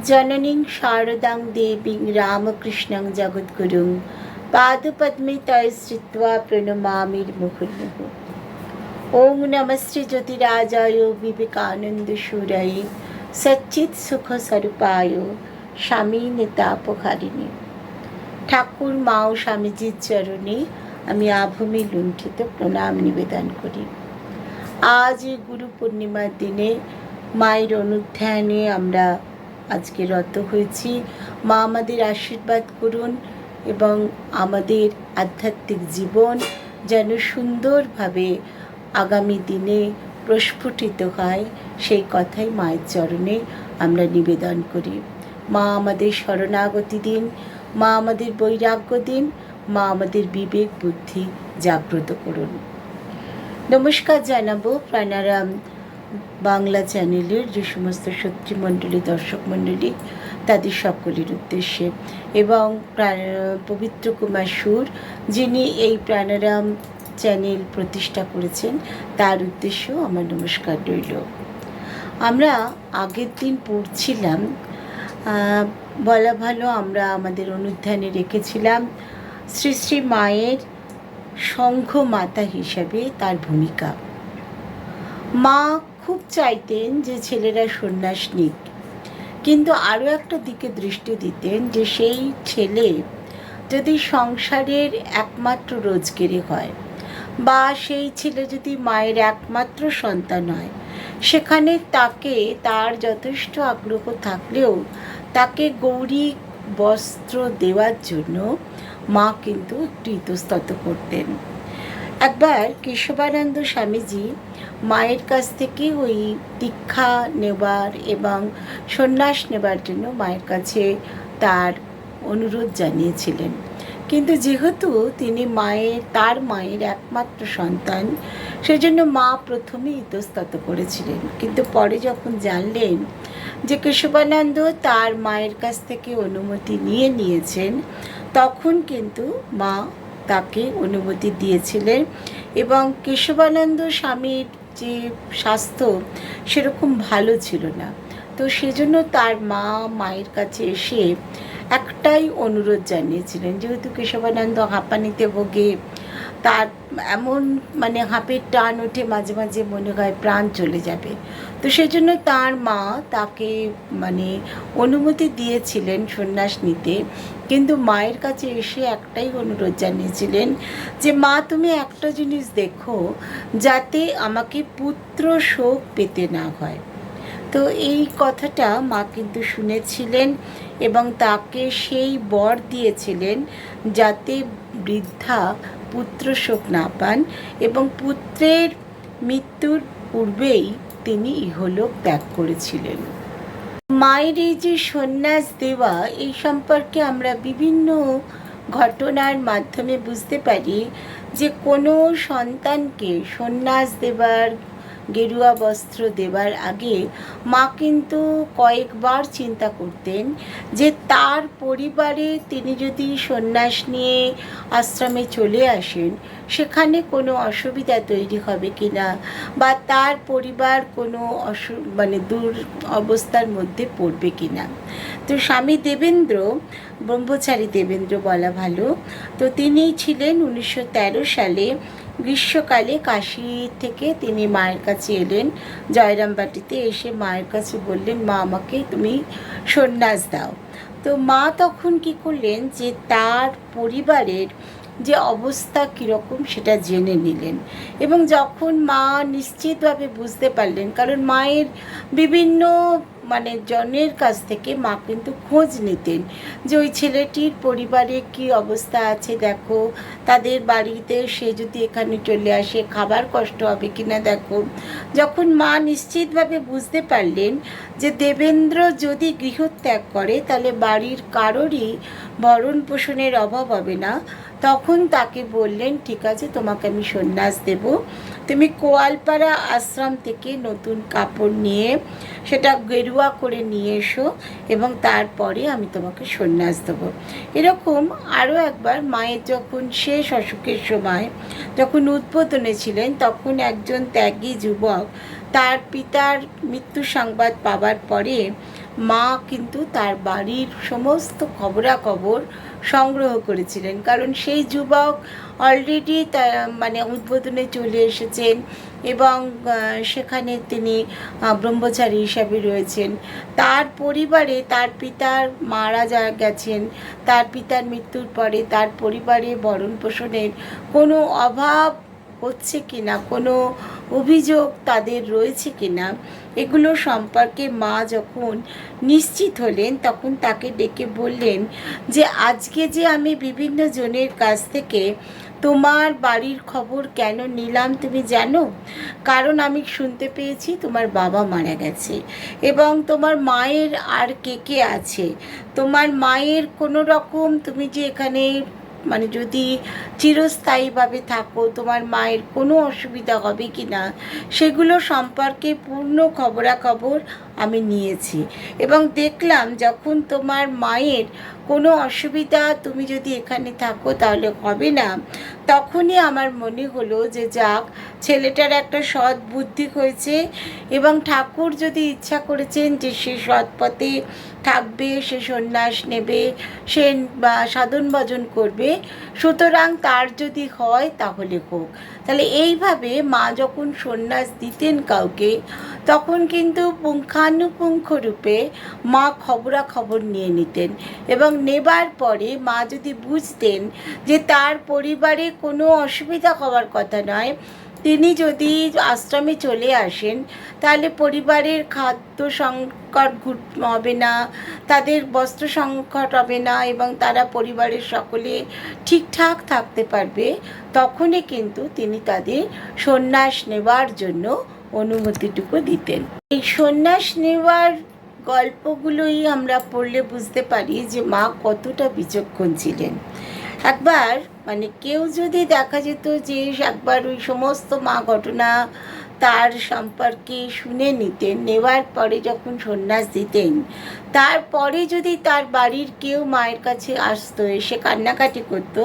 जननीं शारदां देवीं रामकृष्णं जगद्गुरुं पादपद्मे तये श्रित्वा प्रणमामि मुहुर्मुहुः। ओं नमस्ते ज्योतिराजाय विवेकानन्दसूरये सच्चित्सुखस्वरूपाय स्वामिनेतापहारिणे। ঠাকুর মা ও স্বামীজির চরণে আমি আভূমি লুণ্ঠিত প্রণাম নিবেদন করি। আজ গুরু পূর্ণিমার দিনে মায়ের অনুধ্যানে আমরা আজকে রত হয়েছি। মা আমাদের আশীর্বাদ করুন এবং আমাদের আধ্যাত্মিক জীবন যেন সুন্দরভাবে আগামী দিনে প্রস্ফুটিত হয়, সেই কথাই মায়ের চরণে আমরা নিবেদন করি। মা আমাদের শরণাগতি দিন, মা আমাদের বৈরাগ্য দিন, মা আমাদের বিবেক বুদ্ধি জাগ্রত করুন। নমস্কার জানাবো প্রাণারাম বাংলা চ্যানেলের যে সমস্ত সত্যিমণ্ডলী দর্শক মণ্ডলী তাদের সকলের উদ্দেশ্যে, এবং পবিত্র কুমার সুর যিনি এই প্রাণারাম চ্যানেল প্রতিষ্ঠা করেছেন তার উদ্দেশ্যেও আমার নমস্কার রইল। আমরা আগের দিন পড়ছিলাম, বলা ভালো আমরা আমাদের অনুধ্যানে রেখেছিলাম শ্রী শ্রী মায়ের সংঘ মাতা হিসাবে তার ভূমিকা। মা খুব চাইতেন যে ছেলেরা সন্ন্যাস নিক, কিন্তু আরও একটা দিকে দৃষ্টি দিতেন যে সেই ছেলে যদি সংসারের একমাত্র রোজগেরে হয়, বা সেই ছেলে যদি মায়ের একমাত্র সন্তান হয়, সেখানে তাকে তার যথেষ্ট আগ্রহ থাকলেও তাকে গৌরী বস্ত্র দেওয়ার জন্য মা কিন্তু একটু ইতস্তত করতেন। একবার কেশবানন্দ স্বামীজি মায়ের কাছ থেকে ওই দীক্ষা নেবার এবং সন্ন্যাস নেবার জন্য মায়ের কাছে তার অনুরোধ জানিয়েছিলেন, কিন্তু যেহেতু তিনি তার মায়ের একমাত্র সন্তান, সেজন্য মা প্রথমে ইতস্তত করেছিলেন। কিন্তু পরে যখন জানলেন যে কেশবানন্দ তার মায়ের কাছ থেকে অনুমতি নিয়েছেন, তখন কিন্তু মা তাকে অনুমতি দিয়েছিলেন। এবং কেশবানন্দ স্বামীর যে স্বাস্থ্য সেরকম ভালো ছিল না, তো সেজন্য তার মায়ের কাছে এসে একটাই অনুরোধ জানিয়েছিলেন, যেহেতু কেশবানন্দ হাঁপানিতে ভোগে, তার এমন হাঁপের টান ওঠে, মাঝে মাঝে মনে হয় প্রাণ চলে যাবে, তো সেজন্য তার মা তাকে অনুমতি দিয়েছিলেন সন্ন্যাস নিতে। কিন্তু মায়ের কাছে এসে একটাই অনুরোধ জানিয়েছিলেন যে মা, তুমি একটা জিনিস দেখো, যাতে আমাকে পুত্র শোক পেতে না হয়। তো এই কথাটা মা কিন্তু শুনেছিলেন এবং তাকে সেই বর দিয়েছিলেন যাতে বৃদ্ধা পুত্র শোক না পান, এবং পুত্রের মৃত্যুর পূর্বেই তিনি ইহলোক ত্যাগ করেছিলেন। মায়ের এই যে সন্ন্যাস দেওয়া, এই সম্পর্কে আমরা বিভিন্ন ঘটনার মাধ্যমে বুঝতে পারি যে কোনো সন্তানকে সন্ন্যাস দেবার, গেরুয়া বস্ত্র দেবার আগে মা কিন্তু কয়েকবার চিন্তা করতেন যে তার পরিবারে তিনি যদি সন্ন্যাস নিয়ে আশ্রমে চলে আসেন, সেখানে কোনো অসুবিধা তৈরি হবে কি না, বা তার পরিবার কোনো দূর অবস্থার মধ্যে পড়বে কি না। তো স্বামী দেবেন্দ্র, ব্রহ্মচারী দেবেন্দ্র বলা ভালো, তো তিনি ছিলেন 1913 সালে গ্রীষ্মকালে কাশী থেকে তিনি মায়ের কাছে এলেন, জয়রামবাটিতে এসে মায়ের কাছে বললেন, মা আমাকে তুমি সন্ন্যাস দাও। তো মা তখন কি করলেন যে তার পরিবারের যে অবস্থা কীরকম সেটা জেনে নিলেন, এবং যখন মা নিশ্চিতভাবে বুঝতে পারলেন, কারণ মায়ের বিভিন্ন জনের কাছ থেকে মা কিন্তু খোঁজ নিতেন যে ওই ছেলেটির পরিবারে কি অবস্থা আছে, দেখো তাদের বাড়িতে সে যদি এখানে চলে আসে খাবার কষ্ট হবে কিনা দেখো। যখন মা নিশ্চিতভাবে বুঝতে পারলেন যে দেবেন্দ্র যদি গৃহত্যাগ করে তাহলে বাড়ির কারোরই ভরণ পোষণের অভাব হবে না, তখন তাকে বললেন, ঠিক আছে, তোমাকে আমি সন্ন্যাস দেব, তুমি কোয়ালপাড়া আশ্রম থেকে নতুন কাপড় নিয়ে সেটা গেরুয়া করে নিয়ে এসো, এবং তারপরে আমি তোমাকে সন্ন্যাস দেবো। এরকম আরও একবার মায়ের যখন শেষ অসুখের সময় যখন উদ্বোধনে ছিলেন, তখন একজন ত্যাগী যুবক তার পিতার মৃত্যু সংবাদ পাওয়ার পরে মা কিন্তু তার বাড়ির সমস্ত খবরাখবর সংগ্রহ করেছিলেন, কারণ সেই যুবক অলরেডি মানে উদ্বোধনে চলে এসেছেন এবং সেখানে তিনি ব্রহ্মচারী হিসাবে রয়েছেন। তার পরিবারে তার পিতার মারা গেছেন, তার পিতার মৃত্যুর পরে তার পরিবারে ভরণ পোষণের কোনো অভাব হচ্ছে কিনা, কোনো অভিযোগ তাদের রয়েছে কিনা, এগুলো সম্পর্কে মা যখন নিশ্চিত হলেন তখন তাকে ডেকে বললেন যে আজকে যে আমি বিভিন্ন জনের কাছ থেকে তোমার বাড়ির খবর কেন নিলাম তুমি জানো? কারণ আমি শুনতে পেয়েছি তোমার বাবা মারা গেছে এবং তোমার মায়ের আর কে কে আছে, তোমার মায়ের কোনো রকম তুমি যে এখানে মানে যদি চিরস্থায়ীভাবে থাকো তোমার মায়ের কোনো অসুবিধা হবে কি না সেগুলো সম্পর্কে পূর্ণ খবরাখবর আমি নিয়েছি এবং দেখলাম যখন তোমার মায়ের কোনো অসুবিধা তুমি যদি এখানে থাকো তাহলে হবে না, তখনই আমার মনে হলো যে যাক, ছেলেটার একটা সৎ বুদ্ধি হয়েছে এবং ঠাকুর যদি ইচ্ছা করেছেন যে সে সৎ পথে থাকবে, সে সন্ন্যাস নেবে, সে সাধন ভজন করবে, সুতরাং তার যদি হয় তাহলে হোক। তাহলে এইভাবে মা যখন সন্ন্যাস দিতেন কাউকে তখন কিন্তু পুঙ্খানুপুঙ্খ রূপে মা খবরাখবর নিয়ে নিতেন এবং নেবার পরে মা যদি বুঝতেন যে তার পরিবারে কোনো অসুবিধা হওয়ার কথা নয়, তিনি যদি আশ্রমে চলে আসেন তাহলে পরিবারের খাদ্য সংকট হবে না, তাদের বস্ত্র সংকট হবে না এবং তারা পরিবারের সকলে ঠিকঠাক থাকতে পারবে, তখনই কিন্তু তিনি তাদের সন্ন্যাস নেবার জন্য অনুমতিটুকু দিতেন। এই সন্ন্যাস নেওয়ার গল্পগুলোই আমরা পড়লে বুঝতে পারি যে মা কতটা বিচক্ষণ ছিলেন। একবার মানে কেউ যদি দেখা যেত যে একবার ওই সমস্ত মা ঘটনা তার সম্পর্কে শুনে নিতেন, নেওয়ার পরে যখন সন্ন্যাস দিতেন তারপরে যদি তার বাড়ির কেউ মায়ের কাছে আসতো, এসে কান্নাকাটি করতো,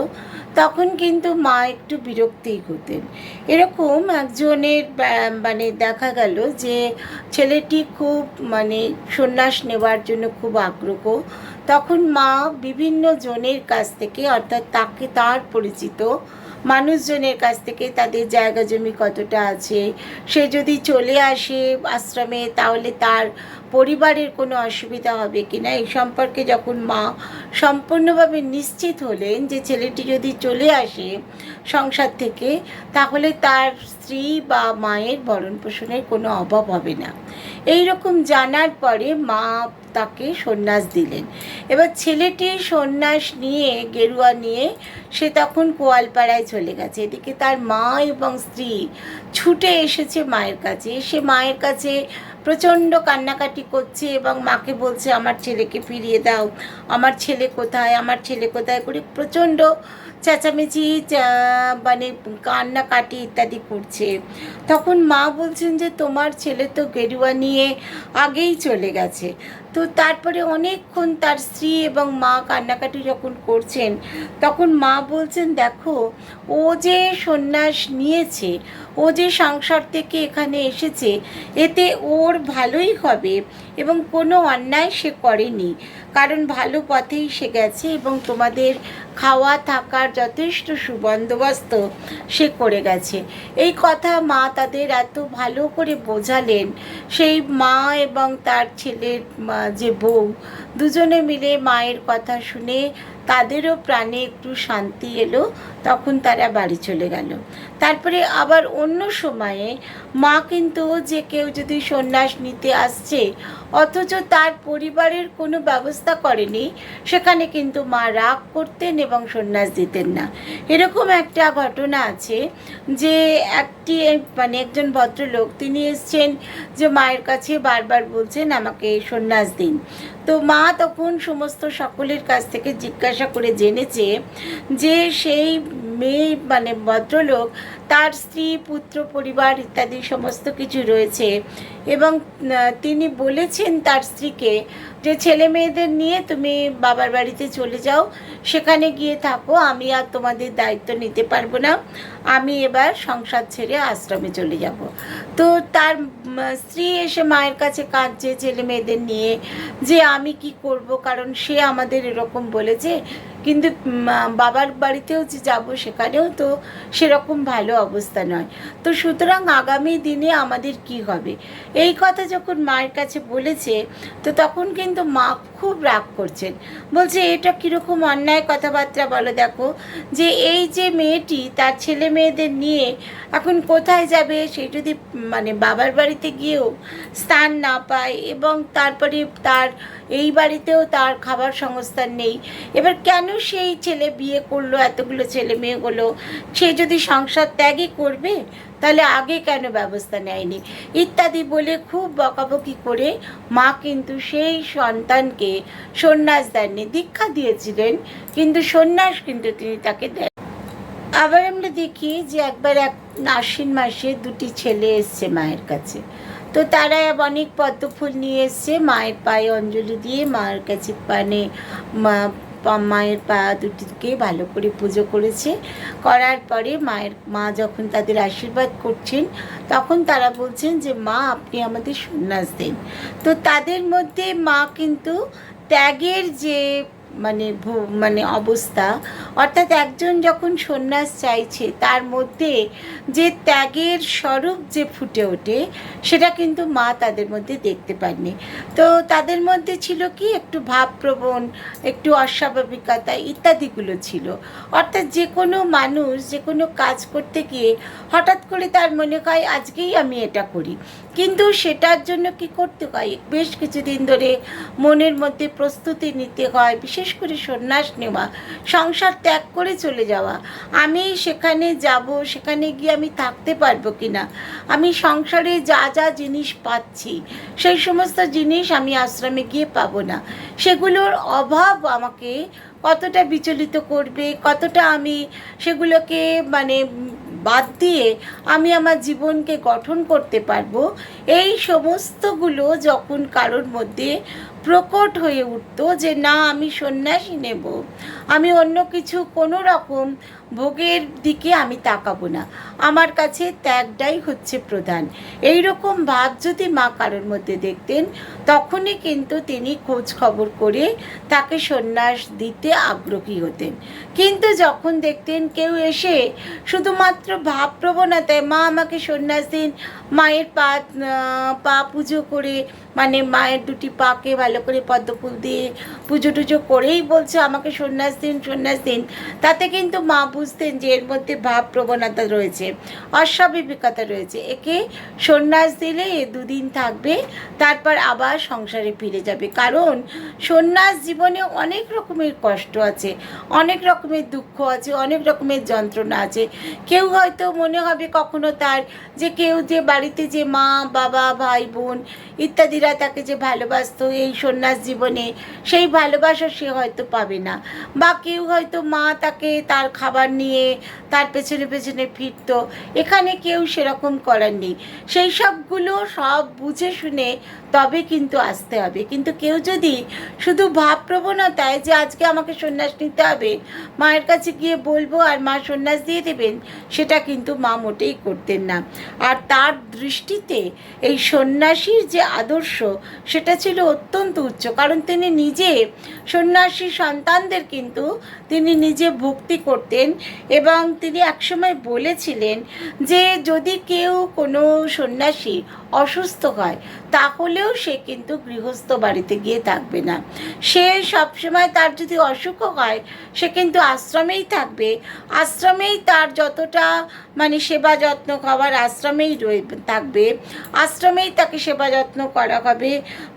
তখন কিন্তু মা একটু বিরক্তই হতেন। এরকম একজনের মানে দেখা গেল যে ছেলেটি খুব মানে সন্ন্যাস নেওয়ার জন্য খুব আগ্রহ, তখন মা বিভিন্ন জনের কাছ থেকে অর্থাৎ তার পরিচিত মানুষজনের কাছ থেকে তাদের জায়গা জমি কতটা আছে, সে যদি চলে আসে আশ্রমে তাহলে তার পরিবারের কোনো অসুবিধা হবে কি না, এই সম্পর্কে যখন মা সম্পূর্ণভাবে নিশ্চিত হলেন যে ছেলেটি যদি চলে আসে সংসার থেকে তাহলে তার স্ত্রী বা মায়ের ভরণ পোষণের কোনো অভাব হবে না, এই রকম জানার পরে মা তাকে সন্ন্যাস দিলেন। এবার ছেলেটি সন্ন্যাস নিয়ে গেরুয়া নিয়ে সে তখন কোয়ালপাড়ায় চলে গেছে, এদিকে তার মা এবং স্ত্রী ছুটে এসেছে মায়ের কাছে, সে মায়ের কাছে প্রচণ্ড কান্নাকাটি করছে এবং মাকে বলছে আমার ছেলেকে ফিরিয়ে দাও, আমার ছেলে কোথায়, আমার ছেলে কোথায় করে প্রচণ্ড চেঁচামেচি মানে কান্নাকাটি ইত্যাদি করছে। তখন মা বলছেন যে তোমার ছেলে তো গেরুয়া নিয়ে আগেই চলে গেছে। তো তারপরে অনেকক্ষণ তার স্ত্রী এবং মা কান্নাকাটি যখন করছেন তখন মা বলছেন দেখো, ও যে সন্ন্যাস নিয়েছে, ও যে সংসার থেকে এখানে এসেছে, এতে ওর ভালোই হবে এবং কোনো অন্যায় সে করেনি, কারণ ভালো পথেই সে গেছে এবং তোমাদের খাওয়া থাকার যথেষ্ট সুবন্দোবস্ত সে করে গেছে। এই কথা মা তাদের এত ভালো করে বোঝালেন, সেই মা এবং তার ছেলের যে বউ দুজনে মিলে মায়ের কথা শুনে তাদেরও প্রাণে একটু শান্তি এলো, তখন তারা বাড়ি চলে গেল। তারপরে আবার অন্য সময়ে মা কিন্তু যে কেউ যদি সন্ন্যাস নিতে আসছে অথচ তার পরিবারের কোনো ব্যবস্থা করেনি, সেখানে কিন্তু মা রাগ করতেন এবং সন্ন্যাস দিতেন না। এরকম একটা ঘটনা আছে যে মানে একজন ভদ্রলোক তিনি এসছেন যে মায়ের কাছে বারবার বলছেন আমাকে সন্ন্যাস দিন। তো মা তখন সমস্ত সকলের কাছ থেকে জিজ্ঞাসা করে জেনেছে যে সেই মেয়ে মানে ভদ্রলোক তার স্ত্রী পুত্র পরিবার ইত্যাদি সমস্ত কিছু রয়েছে এবং তিনি বলেছেন তার স্ত্রীকে যে ছেলে মেয়েদের নিয়ে তুমি বাবার বাড়িতে চলে যাও, সেখানে গিয়ে থাকো, আমি আর তোমাদের দায়িত্ব নিতে পারবো না, আমি এবার সংসার ছেড়ে আশ্রমে চলে যাব। তো তার স্ত্রী এসে মায়ের কাছে কাঁদছে ছেলে মেয়েদের নিয়ে, যে আমি কি করব, কারণ সে আমাদের এরকম বলেছে, কিন্তু বাবার বাড়িতেও যে যাবো সেখানেও তো সেরকম ভালো অবস্থা নয়। তো সুতরাং আগামী দিনে আমাদের কি হবে, এই কথা যখন মায়ের কাছে বলেছে, তো তখন কিন্তু মা খুব রাগ করছেন, বলছে এটা কীরকম অন্যায় কথাবার্তা বলো, দেখো যে এই যে মেয়েটি তার ছেলে মেয়েদের নিয়ে এখন কোথায় যাবে, সে যদি মানে বাবার বাড়িতে গিয়েও স্থান না পায় এবং তারপরে তার এই বাড়িতেও তার খাবার সংস্থান নেই, এবার কেন সেই ছেলে বিয়ে করলো, এতগুলো ছেলে মেয়েগুলো, সে যদি সংসার ত্যাগই করবে তাহলে আগে কেন ব্যবস্থা নেয়নি ইত্যাদি বলে খুব বকাবকি করে মা কিন্তু সেই সন্তানকে সন্ন্যাস দেননি, দীক্ষা দিয়েছিলেন কিন্তু সন্ন্যাস কিন্তু তিনি তাকে দেন। আবার আমরা দেখি যে একবার এক আশ্বিন মাসে দুটি ছেলে এসছে মায়ের কাছে, তো তারা অনেক পদ্মফুল নিয়ে এসছে, মায়ের পায়ে অঞ্জলি দিয়ে মায়ের কাছে মায়ের পা দুটিকে ভালো করে পুজো করেছে। করার পরে মা যখন তাদের আশীর্বাদ করছেন, তখন তারা বলছেন যে মা আপনি আমাদের সন্ন্যাস দিন। তো তাদের মধ্যে মা কিন্তু ত্যাগের যে মানে অবস্থা, অর্থাৎ একজন যখন সন্ন্যাস চাইছে তার মধ্যে যে ত্যাগের স্বরূপ যে ফুটে ওঠে, সেটা কিন্তু মা তাদের মধ্যে দেখতে পাননি। তো তাদের মধ্যে ছিল কি একটু ভাবপ্রবণ, একটু অস্বাভাবিকতা ইত্যাদিগুলো ছিল। অর্থাৎ যে কোনো মানুষ যে কোনো কাজ করতে গিয়ে হঠাৎ করে তার মনে হয় আজকেই আমি এটা করি, কিন্তু সেটার জন্য কি করতে হয়, বেশ কিছুদিন ধরে মনের মধ্যে প্রস্তুতি নিতে হয়, বিশেষ করে সন্ন্যাস নেওয়া, সংসার ত্যাগ করে চলে যাওয়া। আমি সেখানে যাব, সেখানে গিয়ে আমি থাকতে পারবো কি না, আমি সংসারে যা যা জিনিস পাচ্ছি সেই সমস্ত জিনিস আমি আশ্রমে গিয়ে পাবো না, সেগুলোর অভাব আমাকে কতটা বিচলিত করবে, কতটা আমি সেগুলোকে বাদ দিয়ে আমি আমার জীবনকে গঠন করতে পারবো, এই সমস্তগুলো যখন কারোর মধ্যে প্রকট হয়ে উঠতো যে না আমি সন্ন্যাসী নেব, আমি অন্য কিছু কোনো রকম ভোগের দিকে আমি তাকাবো না, আমার কাছে ত্যাগটাই হচ্ছে প্রধান, এই রকম ভাব যদি মা কারোর মধ্যে দেখতেন, তখনই কিন্তু তিনি খোঁজ খবর করে তাকে সন্ন্যাস দিতে আগ্রহী হতেন। কিন্তু যখন দেখতেন কেউ এসে শুধুমাত্র ভাবপ্রবণতায় মা আমাকে সন্ন্যাস দিন, মায়ের পা পুজো করে মায়ের দুটি পাকে ভালো করে পদ্মফুল দিয়ে পুজো টুজো করেই বলছে আমাকে সন্ন্যাস দিন সন্ন্যাস দিন, তাতে কিন্তু মা বুঝতেন যে এর মধ্যে ভাব প্রবণতা রয়েছে, অস্বাভাবিকতা রয়েছে, একে সন্ন্যাস দিলে এ দুদিন থাকবে, তারপর আবার সংসারে ফিরে যাবে। কারণ সন্ন্যাস জীবনে অনেক রকমের কষ্ট আছে, অনেক রকমের দুঃখ আছে, অনেক রকমের যন্ত্রণা আছে। কেউ হয়তো মনে হবে কখনো তার যে কেউ যে বাড়িতে যে মা বাবা ভাই বোন ইত্যাদিরা তাকে যে ভালোবাসতো এই সন্ন্যাস জীবনে, সেই ভালোবাসা সে হয়তো পাবে না, বা কেউ হয়তো মা তাকে তার খাবার নিয়ে তার পেছনে পেছনে ফিরত, এখানে কেউ সেরকম করার নেই। সেই সবগুলো সব বুঝে শুনে তবে কিন্তু আসতে হবে। কিন্তু কেউ যদি শুধু ভাবপ্রবণতায় যে আজকে আমাকে সন্ন্যাস নিতে হবে, মায়ের কাছে গিয়ে বলবো আর মা সন্ন্যাস দিয়ে দেবেন, সেটা কিন্তু মা মোটেই করতেন না। আর তার দৃষ্টিতে এই সন্ন্যাসীর যে আদর্শ সেটা ছিল অত্যন্ত উচ্চ, কারণ তিনি নিজে সন্ন্যাসী সন্তানদের কিন্তু তিনি নিজে ভক্তি করতেন। এবং তিনি একসময় বলেছিলেন যে যদি কেউ কোনো সন্ন্যাসী অসুস্থ হয় তাহলেও সে কিন্তু গৃহস্থ বাড়িতে গিয়ে থাকবে না, সে সবসময় তার যদি অসুখও হয় সে কিন্তু আশ্রমেই থাকবে, আশ্রমেই তার যতটা সেবা যত্ন খাবার আশ্রমেই থাকবে, আশ্রমেই তাকে সেবা যত্ন করা হবে,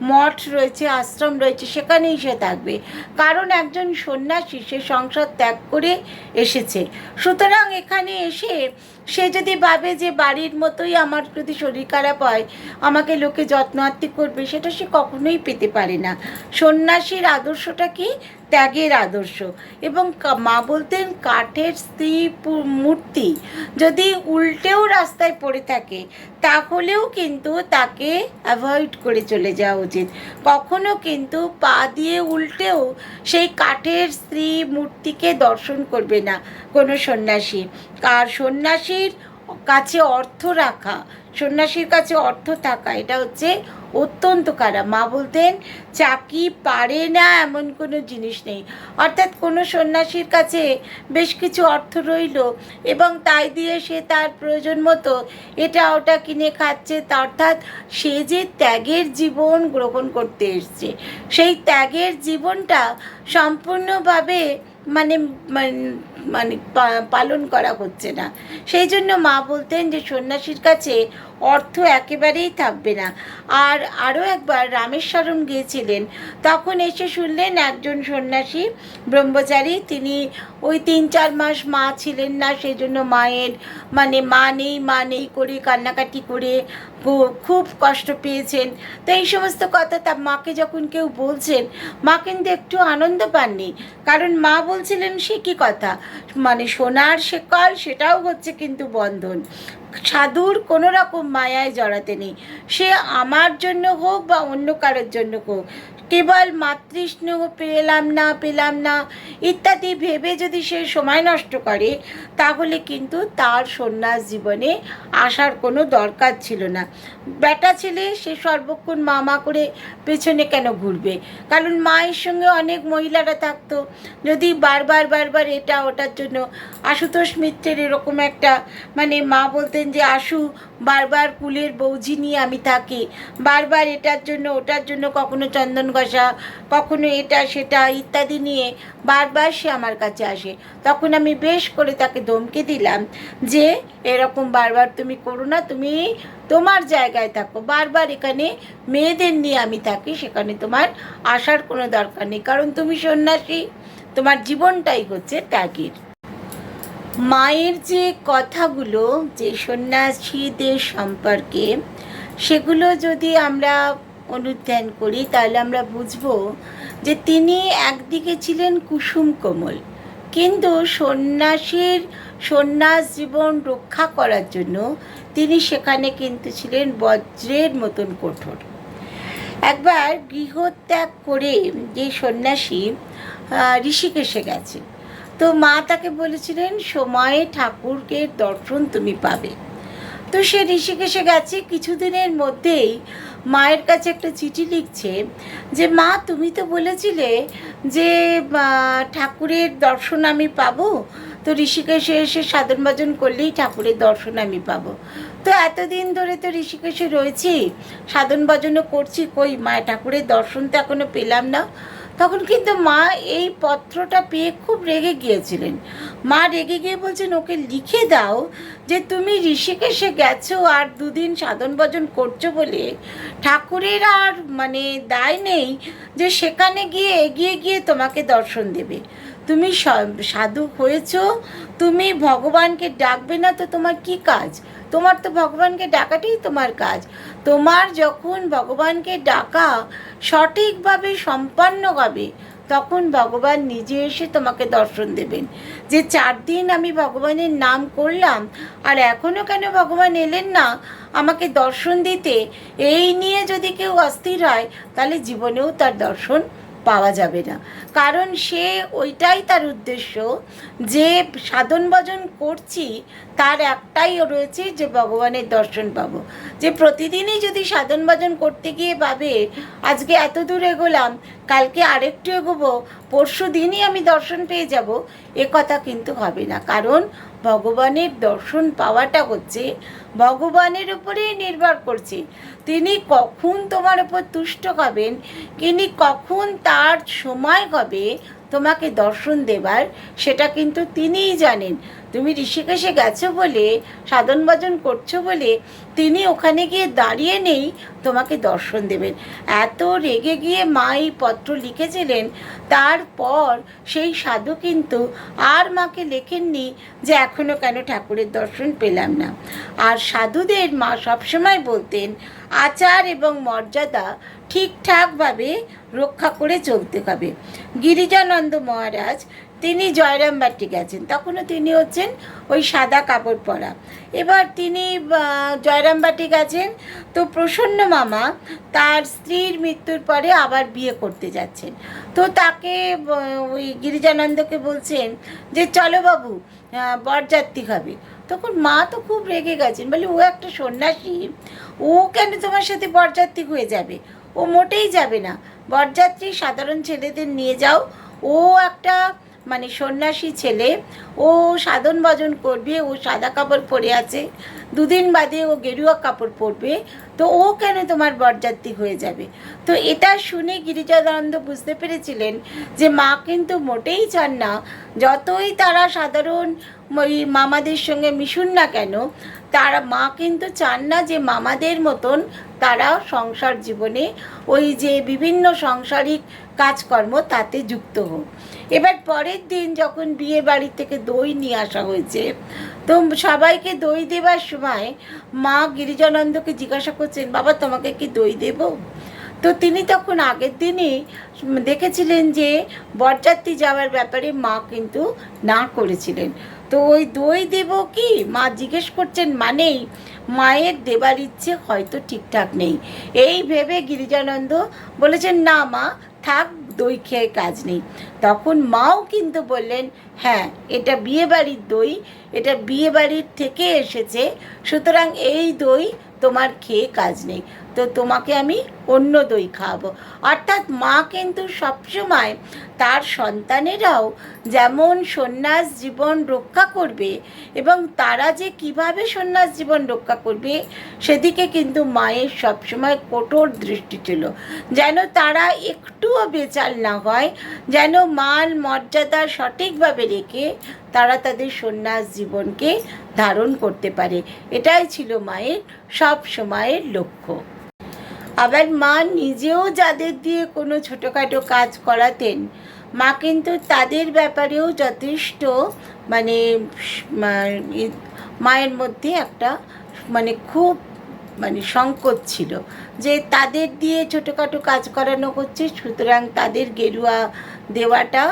মঠ রয়েছে আশ্রম রয়েছে সেখানেই সে থাকবে, কারণ একজন সন্ন্যাসী সে সংসার ত্যাগ করে এসেছে। সুতরাং এখানে এসে সে যদি ভাবে যে বাড়ির মতোই আমার যদি শরীর খারাপ হয় আমাকে লোকে যত্ন আত্তি করবে, সেটা সে কখনোই পেতে পারে না। সন্ন্যাসীর আদর্শটা কি? ত্যাগের আদর্শ। এবং মা বলতেন কাঠের স্ত্রী মূর্তি যদি উল্টেও রাস্তায় পড়ে থাকে তাহলেও কিন্তু তাকে অ্যাভয়েড করে চলে যাওয়া উচিত। কখনো কিন্তু পা দিয়ে উল্টেও সেই কাঠের স্ত্রী মূর্তিকে দর্শন করবে না কোনো সন্ন্যাসী। আর সন্ন্যাসীর কাছে অর্থ রাখা, সন্ন্যাসীর কাছে অর্থ থাকা, এটা হচ্ছে অত্যন্ত খারাপ। মা বলতেন চাকি পারে না এমন কোনো জিনিস নেই। অর্থাৎ কোনো সন্ন্যাসীর কাছে বেশ কিছু অর্থ রইল এবং তাই দিয়ে সে তার প্রয়োজন মতো এটা ওটা কিনে খাচ্ছে, অর্থাৎ সে যে ত্যাগের জীবন গ্রহণ করতে এসছে, সেই ত্যাগের জীবনটা সম্পূর্ণভাবে মানে মানে পালন করা হচ্ছে না। সেই জন্য মা বলতেন যে সন্ন্যাসীর কাছে অর্থ একেবারেই থাকবে না। আর আরও একবার রামেশ্বরম গিয়েছিলেন, তখন এসে শুনলেন একজন সন্ন্যাসী ব্রহ্মচারী, তিনি ওই 3-4 মাস মা ছিলেন না, সেই জন্য মায়ের মানে মা নেই করে কান্নাকাটি করে খুব কষ্ট পেয়েছেন। তো এই সমস্ত কথা তার মাকে যখন কেউ বলছেন, মা কিন্তু একটু আনন্দ পাননি, কারণ মা বলছিলেন সে কী কথা, মানে সোনার শেকল সেটাও হচ্ছে কিন্তু বন্ধন। সাধুর কোনো রকম মায়ায় জড়াতে নেই, সে আমার জন্য হোক বা অন্য কারোর জন্য হোক, কেবল মাতৃস্নেহ পেলাম না ইত্যাদি ভেবে যদি সে সময় নষ্ট করে তাহলে কিন্তু তার সন্ন্যাস জীবনে আসার কোনো দরকার ছিল না। বেটা ছেলে সে সর্বক্ষণ মা করে পেছনে কেন ঘুরবে? কারণ মায়ের সঙ্গে অনেক মহিলারা থাকতো, যদি বারবার এটা ওটার জন্য। আশুতোষ মিত্রের এরকম একটা মানে মা বলতেন যে আশু বারবার কুলের বৌঝি নিয়ে আমি থাকি, বারবার এটার জন্য ওটার জন্য, কখনো চন্দন ঘষা, কখনো এটা সেটা ইত্যাদি নিয়ে বারবার সে আমার কাছে আসে। তখন আমি বেশ করে তাকে ধমকে দিলাম যে এরকম বারবার তুমি করো না, তুমি তোমার জায়গায় থাকো, বারবার এখানে মেয়েদের নিয়ে আমি থাকি, সেখানে তোমার আসার কোনো দরকার নেই, কারণ তুমি সন্ন্যাসী, তোমার জীবনটাই হচ্ছে ত্যাগের। মায়ের যে কথাগুলো যে সন্ন্যাসীদের সম্পর্কে, সেগুলো যদি আমরা অনুধ্যান করি তাহলে আমরা বুঝব যে তিনি একদিকে ছিলেন কুসুম কোমল, কিন্তু সন্ন্যাস জীবন রক্ষা করার জন্য তিনি সেখানে কিন্তু ছিলেন বজ্রের মতন কঠোর। একবার গৃহত্যাগ করে যে সন্ন্যাসী ঋষিকেশে গেছে, তো মা তাকে বলেছিলেন সময়ে ঠাকুরকে দর্শন তুমি পাবে। তো সে ঋষিকেশে গেছে, কিছুদিনের মধ্যেই মায়ের কাছে একটা চিঠি লিখছে যে মা তুমি তো বলেছিলে যে ঠাকুরের দর্শন আমি পাবো, তো ঋষিকেশে এসে সাধন ভজন করলেই ঠাকুরের দর্শন আমি পাবো। তো এতদিন ধরে তো ঋষিকেশে রয়েছি, সাধন ভজনও করছি, কই মা ঠাকুরের দর্শন তো এখনো পেলাম না। তখন কিন্তু মা এই পত্রটা পেয়ে খুব রেগে গিয়েছিলেন। মা রেগে গিয়ে বলছেন ওকে লিখে দাও যে তুমি ঋষিকেশে গেছো আর 2 দিন সাধন ভজন করছো বলে ঠাকুরের আর মানে দায় নেই যে সেখানে গিয়ে এগিয়ে গিয়ে তোমাকে দর্শন দেবে। তুমি সাধু হয়েছো, তুমি ভগবানকে ডাকবে না তো তোমার কি কাজ? তোমার তো ভগবানকে ডাকাটাই তোমার কাজ। তোমার যখন ভগবানকে ডাকা সঠিকভাবে সম্পন্ন হবে তখন ভগবান নিজে এসে তোমাকে দর্শন দেবেন। যে 4 দিন আমি ভগবানের নাম করলাম আর এখনও কেন ভগবান এলেন না আমাকে দর্শন দিতে, এই নিয়ে যদি কেউ অস্থির হয় তাহলে জীবনেও তার দর্শন পাওয়া যাবে না। কারণ সে ওইটাই তার উদ্দেশ্য যে সাধন ভজন করছি তার একটাই রয়েছে যে ভগবানের দর্শন পাবো। যে প্রতিদিনই যদি সাধন ভজন করতে গিয়ে ভাবে আজকে এত দূর এগোলাম, কালকে আরেকটু এগোবো, পরশু দিনই আমি দর্শন পেয়ে যাব, এ কথা কিন্তু হবে না। কারণ ভগবানের দর্শন পাওয়াটা হচ্ছে ভগবানের উপরেই নির্ভর করছে। তিনি কখন তোমার উপর তুষ্ট হবেন, তিনি কখন তার সময় হবে তোমাকে দর্শন দেবার সেটা কিন্তু তিনিই জানেন। তুমি ঋষিকেশে গেছো বলে, সাধন ভজন করছো বলে তিনি ওখানে গিয়ে দাঁড়িয়ে নেই তোমাকে দর্শন দেবেন। এত রেগে গিয়ে মা এই পত্র লিখেছিলেন। তারপর সেই সাধু কিন্তু আর মাকে লেখেননি যে এখনও কেন ঠাকুরের দর্শন পেলাম না। আর সাধুদের মা সবসময় বলতেন আচার এবং মর্যাদা ঠিকঠাকভাবে রক্ষা করে চলতে হবে। গিরিজানন্দ মহারাজ তিনি জয়রামবাটি গেছেন, তখনও তিনি হচ্ছেন ওই সাদা কাপড় পরা। এবার তিনি জয়রামবাটি গেছেন, তো প্রসন্ন মামা তার স্ত্রীর মৃত্যুর পরে আবার বিয়ে করতে যাচ্ছেন। তো তাকে ওই গিরিজানন্দকে বলছেন যে চলো বাবু বরযাত্রী হবে। তখন মা তো খুব রেগে গেছেন, বলে ও একটা সন্ন্যাসী, ও কেন তোমার সাথে বরযাত্রী হয়ে যাবে? ও মোটেই যাবে না। বরযাত্রী সাধারণ ছেলেদের নিয়ে যাও। ও একটা মানে সন্ন্যাসী ছেলে, ও সাধন ভজন করবে, ও সাদা কাপড় পরে আছে, দুদিন বাদে ও গেরুয়া কাপড় পরবে, তো ও কেন তোমার বরযাত্রী হয়ে যাবে? তো এটা শুনে গিরিজানন্দ বুঝতে পেরেছিলেন যে মা কিন্তু মোটেই চান না, যতই তারা সাধারণ ওই মামাদের সঙ্গে মিশুন না কেন, তারা মা কিন্তু চান না যে মামাদের মতন তারা সংসার জীবনে ওই যে বিভিন্ন সাংসারিক কাজকর্ম তাতে যুক্ত হোক। এবার পরের দিন যখন বিয়ে বাড়ি থেকে দই নিয়ে আসা হয়েছে, তো সবাইকে দই দেবার সময় মা গিরিজানন্দকে জিজ্ঞাসা করছেন, বাবা তোমাকে কি দই দেব? তো তিনি তখন আগের দিনই দেখেছিলেন যে বরযাত্রী যাওয়ার ব্যাপারে মা কিন্তু না করেছিলেন। তো ওই দই দেব কি মা জিজ্ঞেস করছেন মানেই মায়ের দেবার ইচ্ছে হয়তো ঠিকঠাক নেই। এই ভেবে গিরিজানন্দ বলেছেন না মা থাক, দই খেয়ে কাজ নেই। তখন মাও কিন্তু বললেন হ্যাঁ এটা বিয়েবাড়ির দই, এটা বিয়েবাড়ির থেকে এসেছে, সুতরাং এই দই তোমার খেয়ে কাজ নেই, তো তোমাকে আমি অন্য দই খাওয়াবো। অর্থাৎ মা কিন্তু সবসময় তার সন্তানেরাও যেমন সন্ন্যাস জীবন রক্ষা করবে এবং তারা যে কিভাবে সন্ন্যাস জীবন রক্ষা করবে সেদিকে কিন্তু মায়ের সবসময় কঠোর দৃষ্টি ছিল, যেন তারা একটুও বেচাল না হয়, যেন মান মর্যাদা সঠিকভাবে রেখে তারা তাদের সন্ন্যাস জীবনকে ধারণ করতে পারে। এটাই ছিল মায়ের সব সময়ের লক্ষ্য। আবার মা নিজেও যাদের দিয়ে কোনো ছোটোখাটো কাজ করাতেন, মা কিন্তু তাদের ব্যাপারেও যথেষ্ট মানে মায়ের মধ্যে একটা মানে খুব মানে সংকোচ ছিল যে তাদের দিয়ে ছোটোখাটো কাজ করানো হচ্ছে, সুতরাং তাদের গেরুয়া দেওয়াটা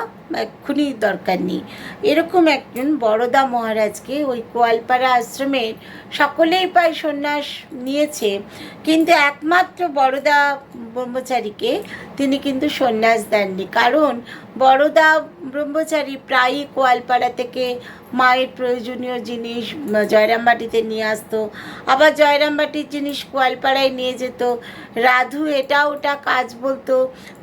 এক্ষুনি দরকার নেই। এরকম একজন বড়দা মহারাজকে ওই কোয়ালপাড়া আশ্রমের সকলেই প্রায় সন্ন্যাস নিয়েছে, কিন্তু একমাত্র বড়দা ব্রহ্মচারীকে তিনি কিন্তু সন্ন্যাস দেননি। কারণ বড়দা ব্রহ্মচারী প্রায়ই কোয়ালপাড়া থেকে মায়ের প্রয়োজনীয় জিনিস জয়রামবাটিতে নিয়ে আসতো, আবার জয়রামবাটির জিনিস কোয়ালপাড়ায় নিয়ে যেত। রাধু এটা ওটা কাজ বলতো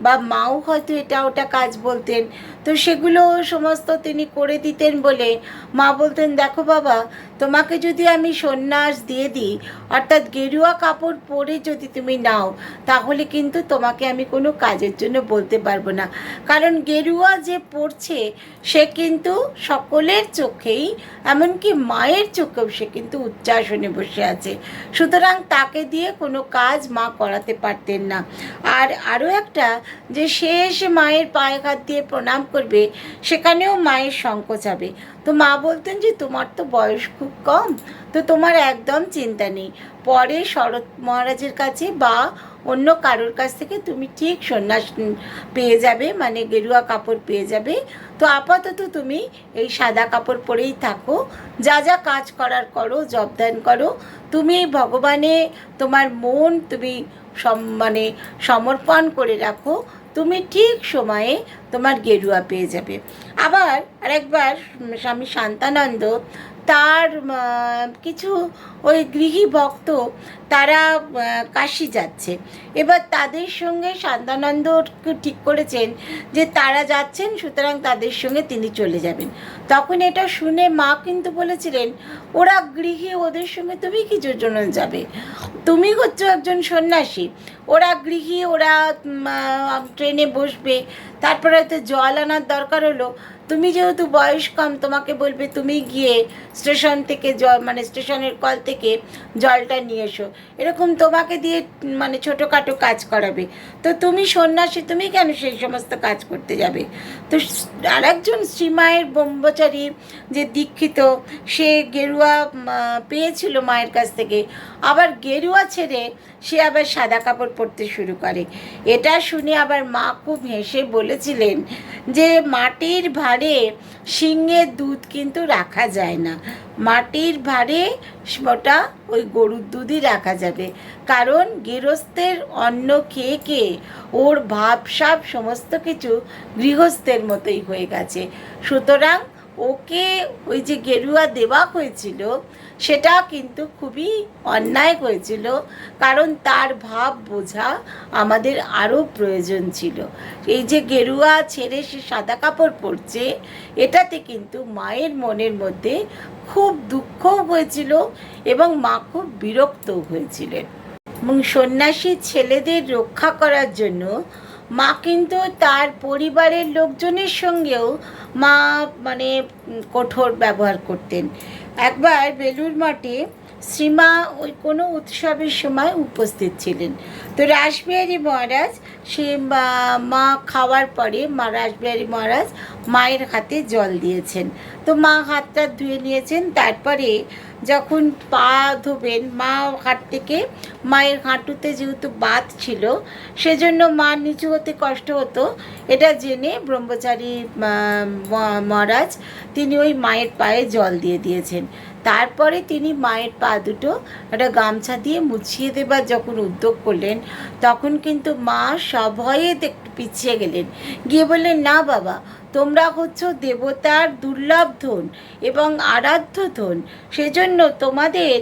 বা মাও হয়তো এটা ওটা কাজ বলতেন, তো সেগুলো সমস্ত তিনি করে দিতেন বলে মা বলতেন দেখো বাবা তোমাকে যদি আমি সন্ন্যাস দিয়ে দিই, অর্থাৎ গেরুয়া কাপড় পরে যদি তুমি নাও, তাহলে কিন্তু তোমাকে আমি কোনো কাজের জন্য বলতে পারবো না। কারণ গেরুয়া যে পড়ছে সে কিন্তু সকলের চোখেই, এমনকি মায়ের চোখেও সে কিন্তু উচ্চাসনে বসে আছে, সুতরাং তাকে দিয়ে কোনো কাজ মা করাতে পারতেন না। আর আরও একটা যে সে এসে মায়ের পায়ে হাত দিয়ে প্রণাম করবে, সেখানেও মায়ের সংকোচ হবে। তো মা বলতেন যে তোমার তো বয়স খুব কম, তো তোমার একদম চিন্তা নেই, পরে শরৎ মহারাজের কাছে বা অন্য কারোর কাছ থেকে তুমি ঠিক সন্ন্যাস পেয়ে যাবে, মানে গেরুয়া কাপড় পেয়ে যাবে। তো আপাতত তুমি এই সাদা কাপড় পরেই থাকো, যা যা কাজ করার করো, জবদান করো, তুমি ভগবানে তোমার মন তুমি মানে সমর্পণ করে রাখো, তুমি ঠিক সময়ে তোমার গেরুয়া পেয়ে যাবে। আবার আরেকবার স্বামী শান্তানন্দ তার কিছু ওই গৃহী ভক্ত তারা কাশী যাচ্ছে, এবার তাদের সঙ্গে শান্তানন্দ ঠিক করেছেন যে তারা যাচ্ছেন, সুতরাং তাদের সঙ্গে তিনি চলে যাবেন। তখন এটা শুনে মা কিন্তু বলেছিলেন ওরা গৃহী, ওদের সঙ্গে তুমি কিছুর জন্য যাবে, তুমি হচ্ছ একজন সন্ন্যাসী, ওরা গৃহী, ওরা ট্রেনে বসবে, তারপরে হয়তো জল আনার দরকার হলো, তুমি যেহেতু বয়স কম, তোমাকে বলবে তুমি গিয়ে স্টেশন থেকে জল, মানে স্টেশনের কল থেকে জলটা নিয়ে এসো, এরকম তোমাকে দিয়ে মানে ছোটোখাটো কাজ করাবে। তো তুমি সন্ন্যাসী, তুমি কেন সেই সমস্ত কাজ করতে যাবে? তো আরেকজন শ্রীমায়ের ব্রহ্মচারী যে দীক্ষিত, সে গেরুয়া পেয়েছিল মায়ের কাছ থেকে, আবার গেরুয়া ছেড়ে সে আবার সাদা কাপড় পরতে শুরু করে। এটা শুনে আবার মা খুব হেসে বলেছিলেন যে মাটির ভাঁড়ে সিংহের দুধ কিন্তু রাখা যায় না, মাটির ভাঁড়ে ওটা ওই গরুর দুধই রাখা যাবে, কারণ গৃহস্থের অন্ন খেয়ে খেয়ে ওর ভাবসাব সমস্ত কিছু গৃহস্থের মতোই হয়ে গেছে। সুতরাং ওকে ওই যে গেরুয়া দেওয়া হয়েছিল সেটা কিন্তু খুবই অন্যায় হয়েছিল, কারণ তার ভাব বোঝা আমাদের আরও প্রয়োজন ছিল। এই যে গেরুয়া ছেড়ে সে সাদা কাপড় পরছে, এটাতে কিন্তু মায়ের মনের মধ্যে খুব দুঃখও হয়েছিল এবং মা খুব বিরক্তও হয়েছিলেন। এবং সন্ন্যাসী ছেলেদের রক্ষা করার জন্য মা কিন্তু তার পরিবারের লোকজনের সঙ্গেও মা মানে কঠোর ব্যবহার করতেন। একবার বেলুড় মঠে শ্রীমা ওই কোনো উৎসবের সময় উপস্থিত ছিলেন। তো রাসবিহারী মহারাজ সে মা খাওয়ার পরে রাসবিহারী মহারাজ মায়ের হাতে জল দিয়েছেন। তো মা হাতটা ধুয়ে নিয়েছেন, তারপরে যখন পা ধোবেন, মা হাত থেকে মায়ের হাঁটুতে যেহেতু বাত ছিল সেজন্য মা নিচু হতে কষ্ট হতো, এটা জেনে ব্রহ্মচারী মহারাজ তিনি ওই মায়ের পায়ে জল দিয়ে দিয়েছেন। তারপরে তিনি মায়ের পা দুটো একটা গামছা দিয়ে মুছিয়ে দেবার যখন উদ্যোগ করলেন, তখন কিন্তু মা সভয়ে একটু পিছিয়ে গেলেন, গিয়ে বললেন, না বাবা, তোমরা হচ্ছ দেবতার দুর্লভ ধন এবং আরাধ্য ধন, সেজন্য তোমাদের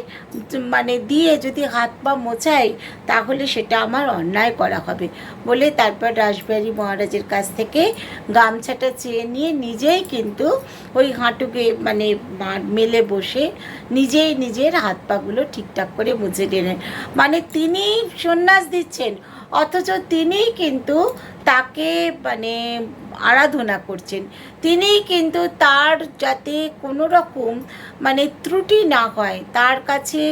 মানে দিয়ে যদি হাত পা মোছাই তাহলে সেটা আমার অন্যায় করা হবে বলে তারপর রাসবিহারী মহারাজের কাছ থেকে গামছাটা চেয়ে নিয়ে নিজেই কিন্তু ওই হাঁটুকে মানে মেলে বসে নিজেই নিজের হাত পাগুলো ঠিকঠাক করে মুছে নিলেন। মানে তিনি সন্ন্যাস দিচ্ছেন, অথচ তিনিই কিন্তু তাকে মানে আরাধনা করছেন, তিনিই কিন্তু তার যাতে কোনো রকম মানে ত্রুটি না হয়, তার কাছে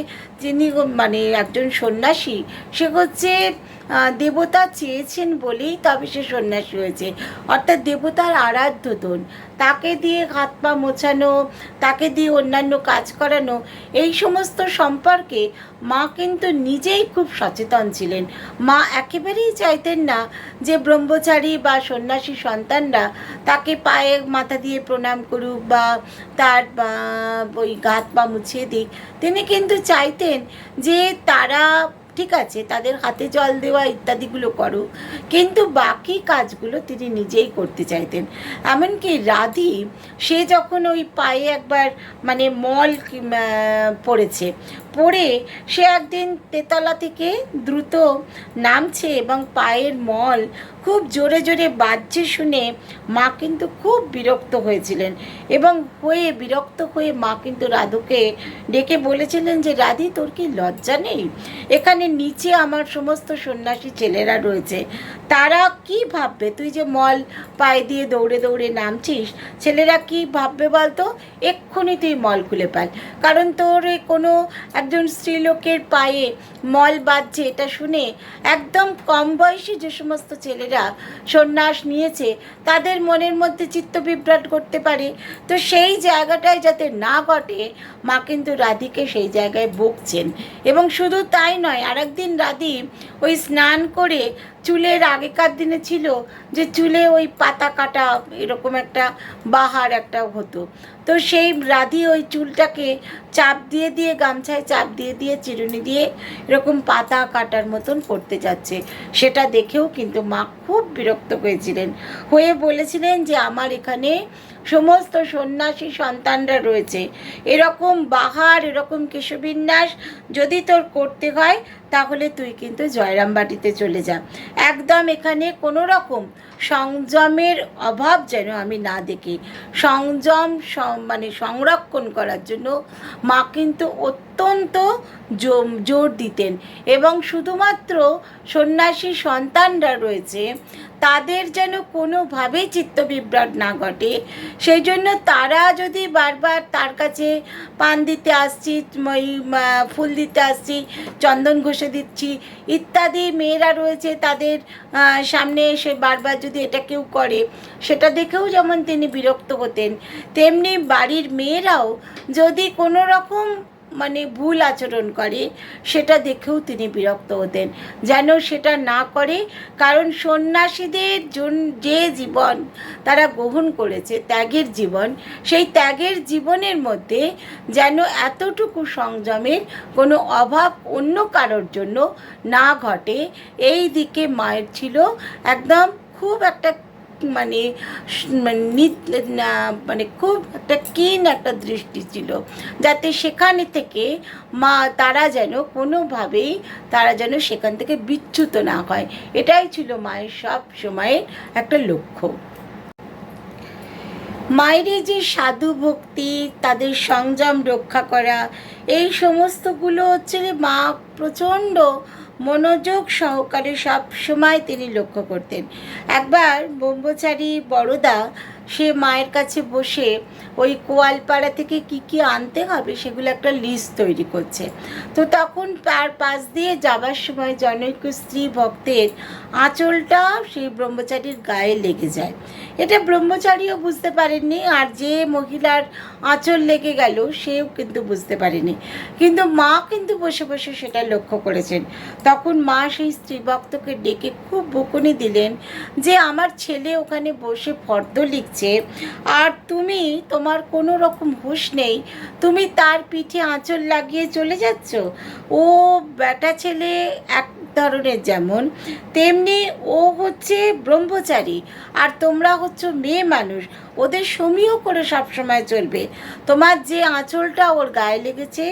যিনি মানে একজন সন্ন্যাসী, সে হচ্ছে দেবতা চেয়েছেন বলেই তবে সে সন্ন্যাসী হয়েছে, অর্থাৎ দেবতার আরাধ্য ধন, তাকে দিয়ে হাত পা মোছানো, তাকে দিয়ে অন্যান্য কাজ করানো, এই সমস্ত সম্পর্কে মা কিন্তু নিজেই খুব সচেতন ছিলেন। মা একেবারেই চাইতেন না যে ব্রহ্মচারী বা সন্ন্যাসী সন্তানরা তাকে পায়ে মাথা দিয়ে প্রণাম করুক বা তার ওই হাত পা মুছিয়ে দিক। তিনি কিন্তু চাইতেন যে তারা ঠিক আছে তাদের হাতে জল দেওয়া ইত্যাদিগুলো করুক, কিন্তু বাকি কাজগুলো তিনি নিজেই করতে চাইতেন। এমনকি রাধি, সে যখন ওই পায়ে একবার মানে মল পড়েছে, পড়ে সে একদিন তেতলা থেকে দ্রুত নামছে এবং পায়ের মল খুব জোরে জোরে বাজছে শুনে মা কিন্তু খুব বিরক্ত হয়েছিলেন এবং বিরক্ত হয়ে মা কিন্তু রাধুকে ডেকে বলেছিলেন যে, রাধি, তোর কি লজ্জা নেই? এখানে নিচে আমার সমস্ত সন্ন্যাসী ছেলেরা রয়েছে, তারা কি ভাববে? তুই যে মল পায়ে দিয়ে দৌড়ে দৌড়ে নামছিস, ছেলেরা কি ভাববে বলতো? এক্ষুনি তুই মল খুলে পাল, কারণ তোর কোনো একজন স্ত্রীলোকের পায়ে মল বাজছে এটা শুনে একদম কম বয়সী যে সমস্ত ছেলেরা সন্ন্যাস নিয়েছে তাদের মনের মধ্যে চিত্ত বিভ্রাট করতে পারে। তো সেই জায়গাটায় যাতে না ঘটে, মা কিন্তু রাধিকে সেই জায়গায় বকছেন। এবং শুধু তাই নয়, আরেকদিন রাধি ওই স্নান করে চুলের, আগেকার দিনে ছিল যে চুলে ওই পাতা কাটা এরকম একটা বাহার একটা হতো, তো সেই রাধি ওই চুলটাকে চাপ দিয়ে দিয়ে, গামছায় চাপ দিয়ে দিয়ে, চিরুনি দিয়ে এরকম পাতা কাটার মতন করতে যাচ্ছে, সেটা দেখেও কিন্তু মা খুব বিরক্ত হয়েছিলেন, হয়ে বলেছিলেন যে আমার এখানে সমস্ত সন্ন্যাসী সন্তানরা রয়েছে, এরকম বাহার, এরকম কেশবিন্যাস যদি তোর করতে হয় তাহলে তুই কিন্তু জয়রামবাটিতে চলে যা, একদম এখানে কোনো রকম সংযমের অভাব যেন আমি না দেখি। সংযম মানে সংরক্ষণ করার জন্য মা কিন্তু অত্যন্ত জোর দিতেন। এবং শুধুমাত্র সন্ন্যাসী সন্তানরা রয়েছে তাদের যেন কোনোভাবেই চিত্তবিভ্রাট না ঘটে, সেই জন্য তারা যদি বারবার তার কাছে পান দিতে আসছি, ফুল দিতে আসছি, চন্দন ঘষে দিচ্ছি ইত্যাদি মেয়েরা রয়েছে তাদের সামনে এসে বারবার যদি এটা কেউ করে, সেটা দেখেও যেমন তিনি বিরক্ত হতেন, তেমনি বাড়ির মেয়েরাও যদি কোনো রকম মানে ভুল আচরণ করে সেটা দেখেও তিনি বিরক্ত হতেন, যেন সেটা না করে। কারণ সন্ন্যাসীদের যে জীবন তারা গ্রহণ করেছে, ত্যাগের জীবন, সেই ত্যাগের জীবনের মধ্যে যেন এতটুকু সংযমের কোনো অভাব অন্য কারোর জন্য না ঘটে, এই দিকে মায়ের ছিল একদম খুব একটা মানে মানে খুব একটা ক্ষীণ একটা দৃষ্টি ছিল, যাতে সেখানে থেকে তারা যেন কোনোভাবেই তারা যেন সেখান থেকে বিচ্যুত না হয়। এটাই ছিল মায়ের সব সময়ের একটা লক্ষ্য। মায়ের যে সাধু ভক্তি, তাদের সংযম রক্ষা করা, এই সমস্তগুলো হচ্ছে মা প্রচণ্ড মনোযোগ সহকারে সব সময় তিনি লক্ষ্য করতেন। একবার ব্রহ্মচারী বড়দা সে মায়ের কাছে বসে ওই কোয়ালপাড়া থেকে কি আনতে হবে সেগুলো একটা লিস্ট তৈরি করছে। তো তখন তার পাশ দিয়ে যাবার সময় জনৈক স্ত্রী ভক্তের আঁচলটা সেই ব্রহ্মচারীর গায়ে লেগে যায়। এটা ব্রহ্মচারীও বুঝতে পারেননি, আর যে মহিলার আঁচল লেগে গেল সেও কিন্তু বুঝতে পারেনি, কিন্তু মা কিন্তু বসে বসে সেটা লক্ষ্য করেছেন। তখন মা সেই স্ত্রী ভক্তকে ডেকে খুব বকুনি দিলেন যে আমার ছেলে ওখানে বসে ফর্দ লিখছে আর তুমি, তোমার কোনো রকম হুঁশ নেই, তুমি তার পিঠে আঁচল লাগিয়ে চলে যাচ্ছ। ও বেটা ছেলে এক ধরনের যেমন, তেমনি ও হচ্ছে ব্রহ্মচারী, আর তোমরা হচ্ছে মেয়ে মানুষ, ওদের সমীহ করে সবসময় চলবে। তোমার যে আঁচলটা ওর গায়ে লেগেছে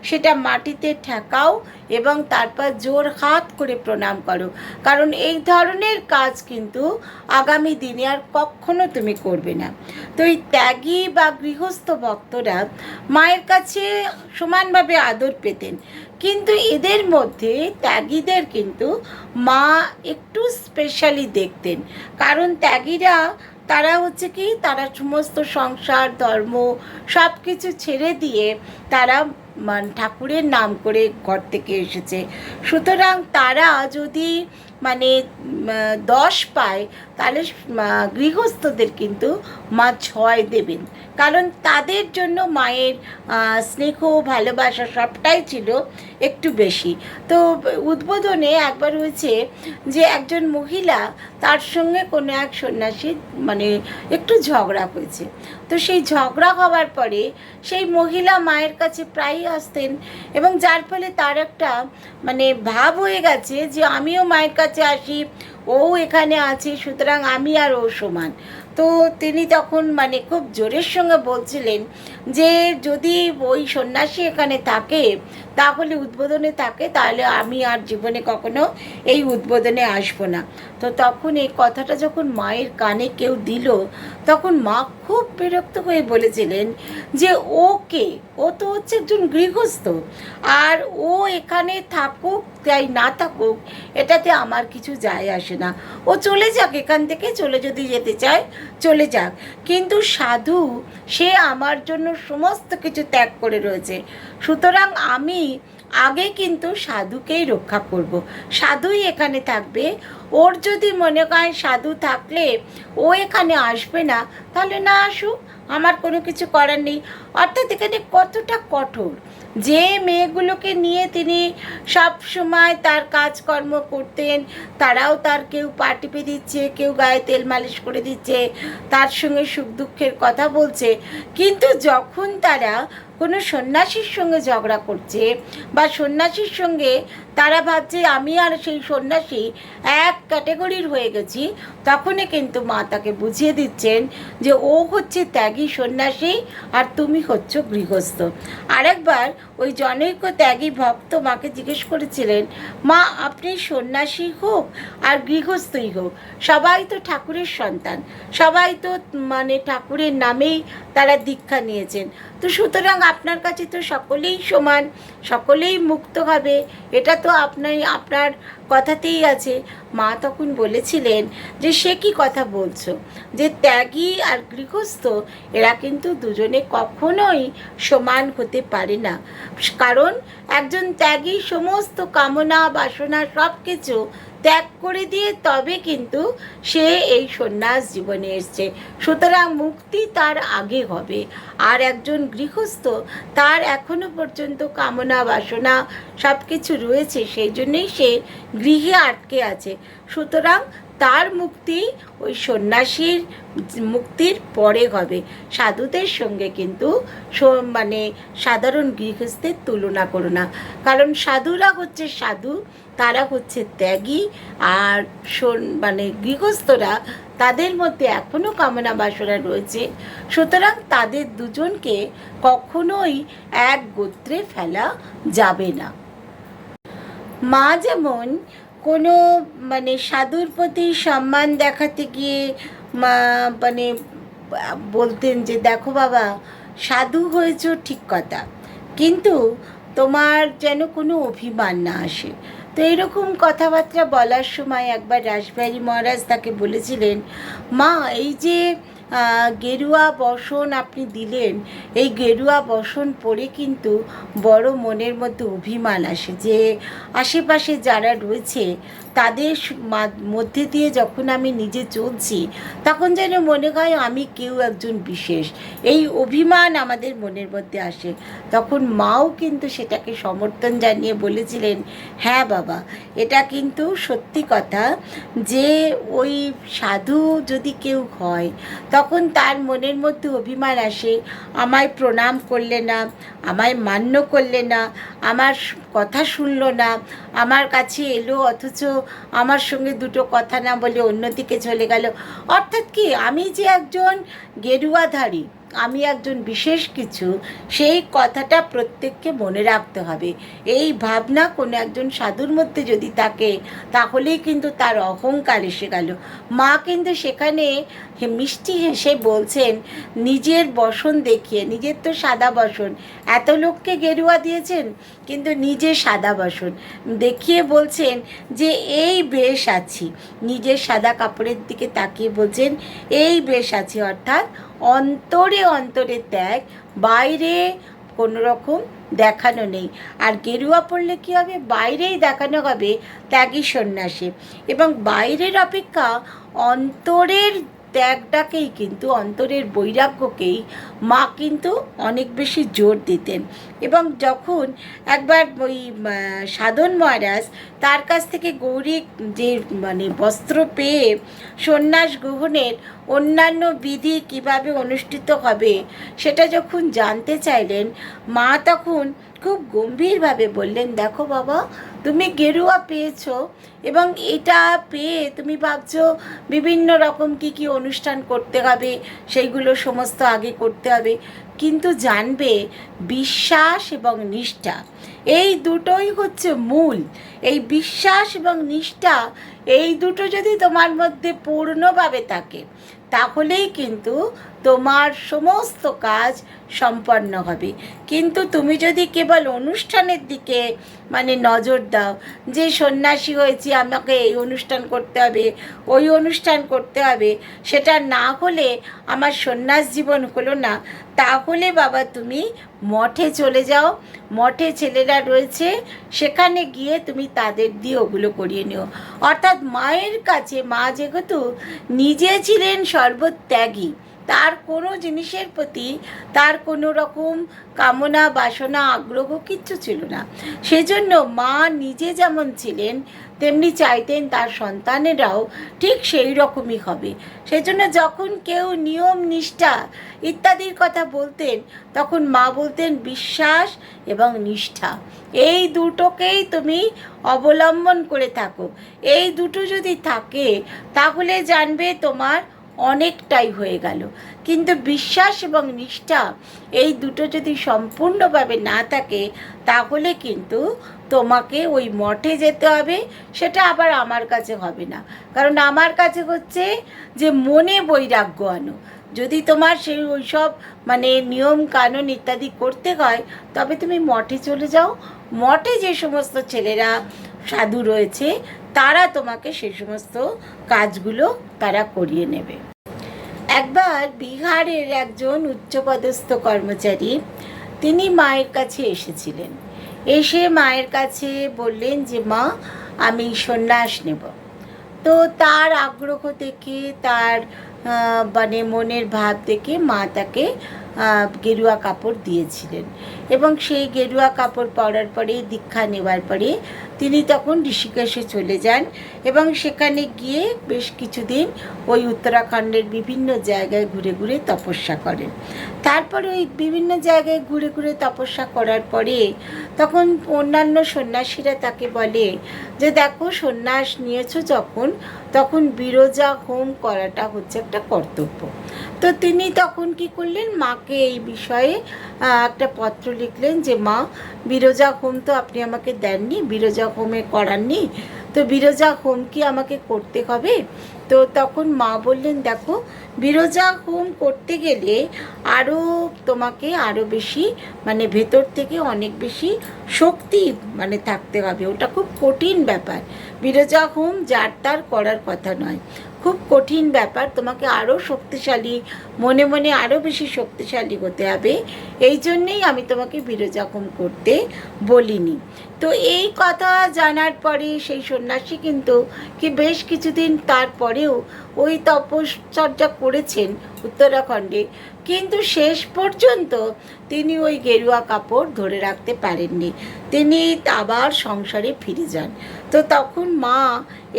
সেটা মাটিতে ঠেকাও এবং তারপর জোর হাত করে প্রণাম করো, কারণ এই ধরনের কাজ কিন্তু আগামী দিনে আর কখনো তুমি করবে না। তো এই ত্যাগী বা গৃহস্থ ভক্তরা মায়ের কাছে সমানভাবে আদর পেতেন, কিন্তু এদের মধ্যে ত্যাগীদের কিন্তু মা একটু স্পেশালি দেখতেন। কারণ ত্যাগীরা তারা হচ্ছে কি, তারা সমস্ত সংসার ধর্ম সব কিছু ছেড়ে দিয়ে তারা ঠাকুরের নাম করে ঘর থেকে এসেছে। সুতরাং তারা যদি মানে 10 পায় তাহলে গৃহস্থদের কিন্তু মা 6 দেবেন, কারণ তাদের জন্য মায়ের স্নেহ ভালোবাসা সবটাই ছিল একটু বেশি। তো উদ্বোধনে একবার হয়েছে যে একজন মহিলা, তার সঙ্গে কোনো এক সন্ন্যাসীর মানে একটু ঝগড়া হয়েছে। তো সেই ঝগড়া হওয়ার পরে সেই মহিলা মায়ের কাছে প্রায়ই আসতেন, এবং যার ফলে তার একটা মানে ভাব হয়ে গেছে যে আমিও মায়ের কাছে আসি, ও এখানে আছে, সুতরাং আমি আর ও সমান। তো তিনি তখন মানে খুব জোরের সঙ্গে বলছিলেন যে যদি ওই সন্ন্যাসী এখানে থাকে, তাহলে উদ্বোধনে থাকে, তাহলে আমি আর জীবনে কখনো এই উদ্বোধনে আসবো না। তো তখন এই কথাটা যখন মায়ের কানে কেউ দিল, তখন মা খুব বিরক্ত হয়ে বলেছিলেন যে ও তো হচ্ছে একজন গৃহস্থ, আর ও এখানে থাকুক তাই না থাকুক এটাতে আমার কিছু যায় আসে না, ও চলে যাক এখান থেকে, চলে যদি যেতে চায় চলে যাক, কিন্তু সাধু সে আমার জন্য সমস্ত কিছু ত্যাগ করে রয়েছে, সুতরাং আমি আগে কিন্তু সাধুকেই রক্ষা করব, সাধুই এখানে থাকবে। ওর যদি মনে হয় সাধু থাকলে ও এখানে আসবে না, তাহলে না আসুক, আমার কোনো কিছু করার নেই। অর্থাৎ এখানে কতটা কঠোর, যে মেয়েগুলোকে নিয়ে তিনি সব সময় তার কাজকর্ম করতেন, তারাও তার কেউ পা টিপে দিচ্ছে, কেউ গায়ে তেল মালিশ করে দিচ্ছে, তার সঙ্গে সুখ দুঃখের কথা বলছে, কিন্তু যখন তারা কোনো সন্ন্যাসীর সঙ্গে ঝগড়া করছে বা সন্ন্যাসীর সঙ্গে তারা ভাবছে আমি আর সেই সন্ন্যাসী এক ক্যাটেগরির হয়ে গেছি, তখনই কিন্তু মা তাকে বুঝিয়ে দিচ্ছেন যে ও হচ্ছে ত্যাগী সন্ন্যাসী আর তুমি হচ্ছ গৃহস্থ। আরেকবার ওই জনৈক ত্যাগী ভক্ত মাকে জিজ্ঞেস করেছিলেন, মা আপনি সন্ন্যাসী হোক আর গৃহস্থই হোক, সবাই তো ঠাকুরের সন্তান, সবাই তো মানে ঠাকুরের নামেই তারা দীক্ষা নিয়েছেন, তো সুতরাং আপনার কাছে তো সকলেই সমান, সকলেই মুক্ত হবে, এটা তো আপনার কথাতেই আছে। মা তখন বলেছিলেন যে সে কি কথা বলছো, যে ত্যাগী আর গৃহস্থ এরা কিন্তু দুজনে কখনোই সমান হতে পারে না। কারণ একজন ত্যাগী সমস্ত কামনা বাসনা সব কিছু ত্যাগ করে দিয়ে তবে কিন্তু সে এই সন্ন্যাস জীবনে এসছে, সুতরাং মুক্তি তার আগে হবে। আর একজন গৃহস্থ তার এখনো পর্যন্ত কামনা বাসনা সব কিছু রয়েছে, সেই জন্যই সে গৃহে আটকে আছে, সুতরাং তার মুক্তি ওই সন্ন্যাসীর মুক্তির পরে হবে। সাধুদের সঙ্গে কিন্তু মানে সাধারণ গৃহস্থের তুলনা করো না, কারণ সাধুরা হচ্ছে সাধু, তারা হচ্ছে ত্যাগী, আর মানে গৃহস্থরা তাদের মধ্যে এখনও কামনা বাসনা রয়েছে, সুতরাং তাদের দুজনকে কখনোই এক গোত্রে ফেলা যাবে না। মা যেমন কোনো মানে সাধুর প্রতি সম্মান দেখাতে গিয়ে মানে বলতেন যে দেখো বাবা সাধু হয়েছ ঠিক কথা, কিন্তু তোমার যেন কোনো অভিমান না আসে। তো এইরকম কথাবার্তা বলার সময় একবার রাসবিহারী মহারাজ তাকে বলেছিলেন, মা এই যে গেরুয়া বসন আপনি দিলেন, এই গেরুয়া বসন পরে কিন্তু বড় মনের মধ্যে অভিমান আসে যে আশেপাশে যারা রয়েছে তাদের মধ্যে দিয়ে যখন আমি নিজে চলছি তখন যেন মনে হয় আমি কেউ একজন বিশেষ, এই অভিমান আমাদের মনের মধ্যে আসে। তখন মাও কিন্তু সেটাকে সমর্থন জানিয়ে বলেছিলেন, হ্যাঁ বাবা এটা কিন্তু সত্যি কথা, যে ওই সাধু যদি কেউ হয় তখন তার মনের মধ্যে অভিমান আসে, আমায় প্রণাম করলে না, আমায় মান্য করলে না, আমার কথা শুনলো না, আমার কাছে এলো অথচ আমার সঙ্গে দুটো কথা না বলে অন্যদিকে চলে গেল। অর্থাৎ কি আমি যে একজন গেরুয়াধারী, আমি একজন বিশেষ কিছু, সেই কথাটা প্রত্যেককে মনে রাখতে হবে। এই ভাবনা কোনো একজন সাধুর মধ্যে যদি থাকে তাহলেই কিন্তু তার অহংকার এসে গেল। মা কিন্তু সেখানে মিষ্টি হেসে বলছেন, নিজের বসন দেখিয়ে, নিজের তো সাদা বসন, এত লোককে গেরুয়া দিয়েছেন কিন্তু নিজে সাদা বসন দেখিয়ে বলছেন যে এই বেশ আছি, নিজের সাদা কাপড়ের দিকে তাকিয়ে বলছেন এই বেশ আছি, অর্থাৎ অন্তরে অন্তরে ত্যাগ, বাইরে কোনো রকম দেখানো নেই। আর গেরুয়া পড়লে কী হবে, বাইরেই দেখানো হবে ত্যাগী সন্ন্যাসী, এবং বাইরের অপেক্ষা অন্তরের ত্যাগটাকেই কিন্তু, অন্তরের বৈরাগ্যকেই মা কিন্তু অনেক বেশি জোর দিতেন। এবং যখন একবার ওই সাধন মহারাজ তার কাছ থেকে গৌরী যে মানে বস্ত্র পেয়ে সন্ন্যাস গ্রহণের অন্যান্য বিধি কিভাবে অনুষ্ঠিত হবে সেটা যখন জানতে চাইলেন, মা তখন খুব গম্ভীরভাবে বললেন, দেখো বাবা তুমি গেরুয়া পেয়েছো এবং এটা পেয়ে তুমি ভাবছো বিভিন্ন রকম কি অনুষ্ঠান করতে হবে, সেইগুলো সমস্ত আগে করতে হবে, কিন্তু জানবে বিশ্বাস এবং নিষ্ঠা এই দুটোই হচ্ছে মূল। এই বিশ্বাস এবং নিষ্ঠা এই দুটো যদি তোমার মধ্যে পূর্ণভাবে থাকে তাহলেই কিন্তু তোমার সমস্ত কাজ সম্পন্ন হবে। কিন্তু তুমি যদি কেবল অনুষ্ঠানের দিকে মানে নজর দাও, যে সন্ন্যাসী হয়েছি আমাকে এই অনুষ্ঠান করতে হবে, ওই অনুষ্ঠান করতে হবে, সেটা না হলে আমার সন্ন্যাস জীবন হলো না, তাহলে বাবা তুমি মঠে চলে যাও, মঠে ছেলেরা রয়েছে সেখানে গিয়ে তুমি তাদের দিয়ে ওগুলো করিয়ে নিও। অর্থাৎ মায়ের কাছে, মা যেহেতু নিজে ছিলেন সর্বত্যাগী, তার কোনো জিনিসের প্রতি তার কোনো রকম কামনা বাসনা আগ্রহ কিচ্ছু ছিল না। সেজন্য মা নিজে যেমন ছিলেন তেমনি চাইতেন তার সন্তানেরাও ঠিক সেই রকমই হবে। সেজন্য যখন কেউ নিয়ম নিষ্ঠা ইত্যাদির কথা বলতেন তখন মা বলতেন বিশ্বাস এবং নিষ্ঠা, এই দুটোকেই তুমি অবলম্বন করে থাকো। এই দুটো যদি থাকে তাহলে জানবে তোমার অনেকটাই হয়ে গেল। কিন্তু বিশ্বাস এবং নিষ্ঠা এই দুটো যদি সম্পূর্ণভাবে না থাকে তাহলে কিন্তু তোমাকে ওই মঠে যেতে হবে। সেটা আবার আমার কাছে হবে না, কারণ আমার কাছে হচ্ছে যে মনে বৈরাগ্য আনো। যদি তোমার সেই ওইসব নিয়ম কানুন ইত্যাদি করতে হয় তবে তুমি মঠে চলে যাও। মঠে যে সমস্ত ছেলেরা সাধু রয়েছে তারা তোমাকে সেই সমস্ত কাজগুলো তারা করিয়ে নেবে। একবার বিহারের একজন উচ্চপদস্থ কর্মচারী তিনি মায়ের কাছে এসেছিলেন। এসে মায়ের কাছে বললেন যে মা, আমি সন্ন্যাস নেব। তো তার আগ্রহ দেখে, তার মনের ভাব দেখে মা তাকে গেরুয়া কাপড় দিয়েছিলেন এবং সেই গেরুয়া কাপড় পরার পরে, দীক্ষা নেওয়ার পরে তিনি তখন ঋষিকেশে চলে যান এবং সেখানে গিয়ে বেশ কিছুদিন ওই উত্তরাখণ্ডের বিভিন্ন জায়গায় ঘুরে ঘুরে তপস্যা করেন। তারপরে ওই বিভিন্ন জায়গায় ঘুরে ঘুরে তপস্যা করার পরে তখন অন্যান্য সন্ন্যাসীরা তাকে বলে যে দেখো, সন্ন্যাস নিয়েছো যখন, তখন বিরজা হোম করাটা হচ্ছে একটা কর্তব্য। তো তিনি তখন কি করলেন, মাকে এই বিষয়ে একটা পত্র লিখলেন যে মা, বিরজা হোম তো আপনি আমাকে দেননি, বিরজা হোমে করাননি, তো বিরজা হোম কি আমাকে করতে হবে? তো তখন মা বললেন দেখো, বিরজা হোম করতে গেলে আরও তোমাকে আরও বেশি ভেতর থেকে অনেক বেশি শক্তি থাকতে হবে। ওটা খুব কঠিন ব্যাপার। বিরজা হোম যার তার করার কথা নয়, খুব কঠিন ব্যাপার। তোমাকে আরও শক্তিশালী, মনে মনে আরও বেশি শক্তিশালী হতে হবে। এই জন্যেই আমি তোমাকে বিরজা হোম করতে বলিনি। তো এই কথা জানার পরে সেই সন্ন্যাসী কিন্তু বেশ কিছুদিন তারপরেও ওই তপশ্চর্যা করেছেন উত্তরাখণ্ডে, কিন্তু শেষ পর্যন্ত তিনি ওই গেরুয়া কাপড় ধরে রাখতে পারেননি। তিনি আবার সংসারে ফিরে যান। তো তখন মা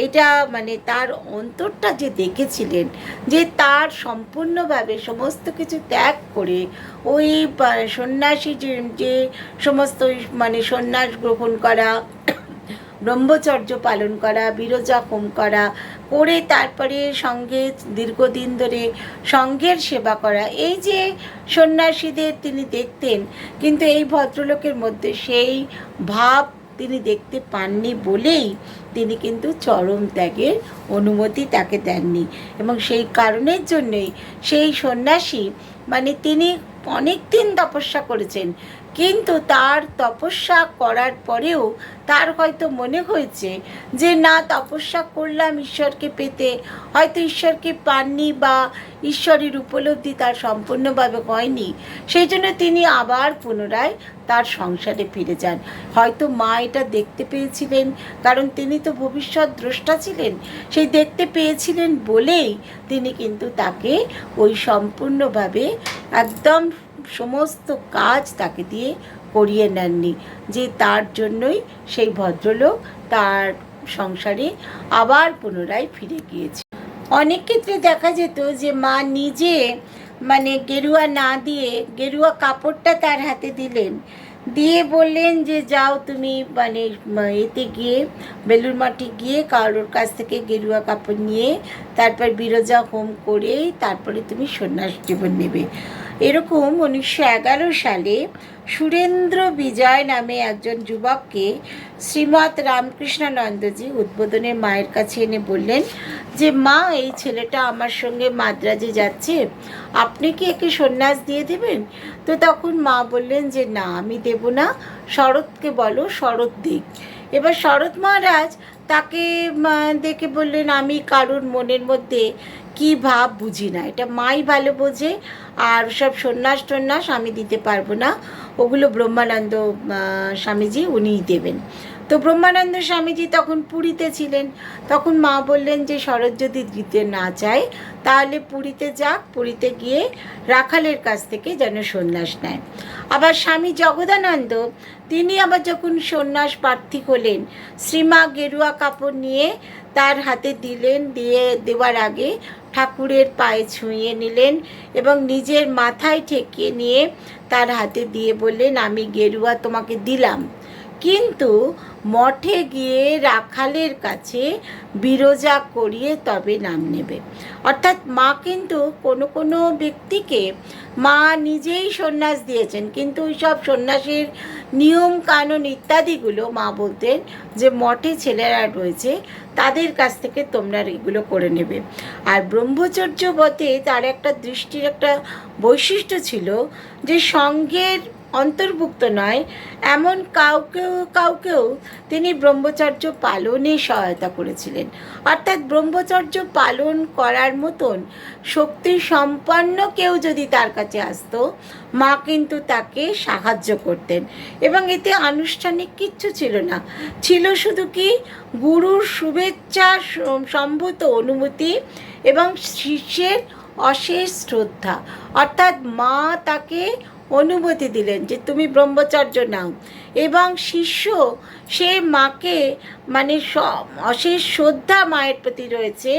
এটা তার অন্তরটা যে দেখেছিলেন, যে তার সম্পূর্ণভাবে সমস্ত কিছু ত্যাগ করে ওই সন্ন্যাসী যে সমস্ত সন্ন্যাস গ্রহণ করা, ব্রহ্মচর্য পালন করা, বিরজা হোম করা করে তারপরে সঙ্গে দীর্ঘদিন ধরে সঙ্ঘের সেবা করা, এই যে সন্ন্যাসীদের তিনি দেখতেন, কিন্তু এই ভদ্রলোকের মধ্যে সেই ভাব তিনি দেখতে পাননি বলেই তিনি কিন্তু চরম ত্যাগের অনুমতি তাকে দেননি। এবং সেই কারণের জন্যই সেই সন্ন্যাসী তিনি অনেক দিন তপস্যা করেছেন, কিন্তু তার তপস্যা করার পরেও তার হয়তো মনে হয়েছে যে না, তপস্যা করলাম ঈশ্বরকে পেতে, হয়তো ঈশ্বরকে পাননি বা ঈশ্বরের উপলব্ধি তার সম্পূর্ণভাবে হয়নি। সেই জন্য তিনি আবার পুনরায় তার সংসারে ফিরে যান। হয়তো মা এটা দেখতে পেয়েছিলেন, কারণ তিনি তো ভবিষ্যৎ দ্রষ্টা ছিলেন, সেই দেখতে পেয়েছিলেন বলেই তিনি কিন্তু তাকে ওই সম্পূর্ণভাবে একদম সমস্ত কাজ তাকে দিয়ে করিয়ে নেননি, যে তার জন্যই সেই ভদ্রলোক তার সংসারে আবার পুনরায় ফিরে গিয়েছে। অনেক ক্ষেত্রে দেখা যেত যে মা নিজে গেরুয়া না দিয়ে গেরুয়া কাপড়টা তার হাতে দিলেন, দিয়ে বললেন যে যাও তুমি এতে গিয়ে বেলুড় মঠে গিয়ে কারোর কাছ থেকে গেরুয়া কাপড় নিয়ে তারপর বিরজা হোম করে তারপরে তুমি সন্ন্যাস জীবন নেবে। এরকম 1911 সালে সুরেন্দ্র বিজয় নামে একজন যুবককে শ্রীমৎ রামকৃষ্ণানন্দজি উদ্বোধনে মায়ের কাছে এনে বললেন যে মা, এই ছেলেটা আমার সঙ্গে মাদ্রাজে যাচ্ছে, আপনি কি একে সন্ন্যাস দিয়ে দেবেন? তো তখন মা বললেন যে না, আমি দেব না, শরৎকে বলো, শরৎ দিক। এবার শরৎ মহারাজ তাকে দেখে বললেন আমি কারোর মনের মধ্যে কি ভাব বুঝি না, এটা মাই ভালো বোঝে, আর সব সন্ন্যাস আমি দিতে পারবো না, ওগুলো ব্রহ্মানন্দ স্বামীজি উনিই দেবেন। তো ব্রহ্মানন্দ স্বামীজি তখন পুরীতে ছিলেন। তখন মা বললেন যে শরৎ যদি দিতে না চায় তাহলে পুরীতে যাক, পুরীতে গিয়ে রাখালের কাছ থেকে যেন সন্ন্যাস নেয়। আবার স্বামী জগদানন্দ তিনি আবার যখন সন্ন্যাস প্রার্থী হলেন, শ্রীমা গেরুয়া কাপড় নিয়ে তার হাতে দিলেন, দেওয়ার আগে ঠাকুরের পায়ে ছুঁয়ে নিলেন এবং নিজের মাথায় ঠেকিয়ে নিয়ে তার হাতে দিয়ে বললেন, আমি গেরুয়া তোমাকে দিলাম, কিন্তু মঠে গিয়ে রাখালের কাছে বিরজা করিয়ে তবে নাম নেবে। অর্থাৎ মা কিন্তু কোনো কোনো ব্যক্তিকে মা নিজেই সন্ন্যাস দিয়েছেন, কিন্তু ওই সব সন্ন্যাসের নিয়ম কানুন ইত্যাদিগুলো মা বলতেন যে মঠে ছেলেরা রয়েছে তাদের কাছ থেকে তোমরা এগুলো করে নেবে। আর ব্রহ্মচর্য বতে তার একটা দৃষ্টির একটা বৈশিষ্ট্য ছিল যে সঙ্ঘের অন্তর্ভুক্ত নয় এমন কাউকেও তিনি ব্রহ্মচর্য পালনে সহায়তা করেছিলেন। অর্থাৎ ব্রহ্মচর্য পালন করার মতন শক্তি সম্পন্ন কেউ যদি তার কাছে আসতো, মা কিন্তু তাকে সাহায্য করতেন। এবং এতে আনুষ্ঠানিক কিচ্ছু ছিল না, ছিল শুধু কি গুরুর শুভেচ্ছা সম্ভূত অনুমতি এবং শিষ্যের অশেষ শ্রদ্ধা। অর্থাৎ মা তাকে অনুমতি দিলেন যে তুমি ব্রহ্মচর্য নাও, এবং শিষ্য সে মাকে মানে অশেষ শ্রদ্ধা মায়ের প্রতি রয়েছে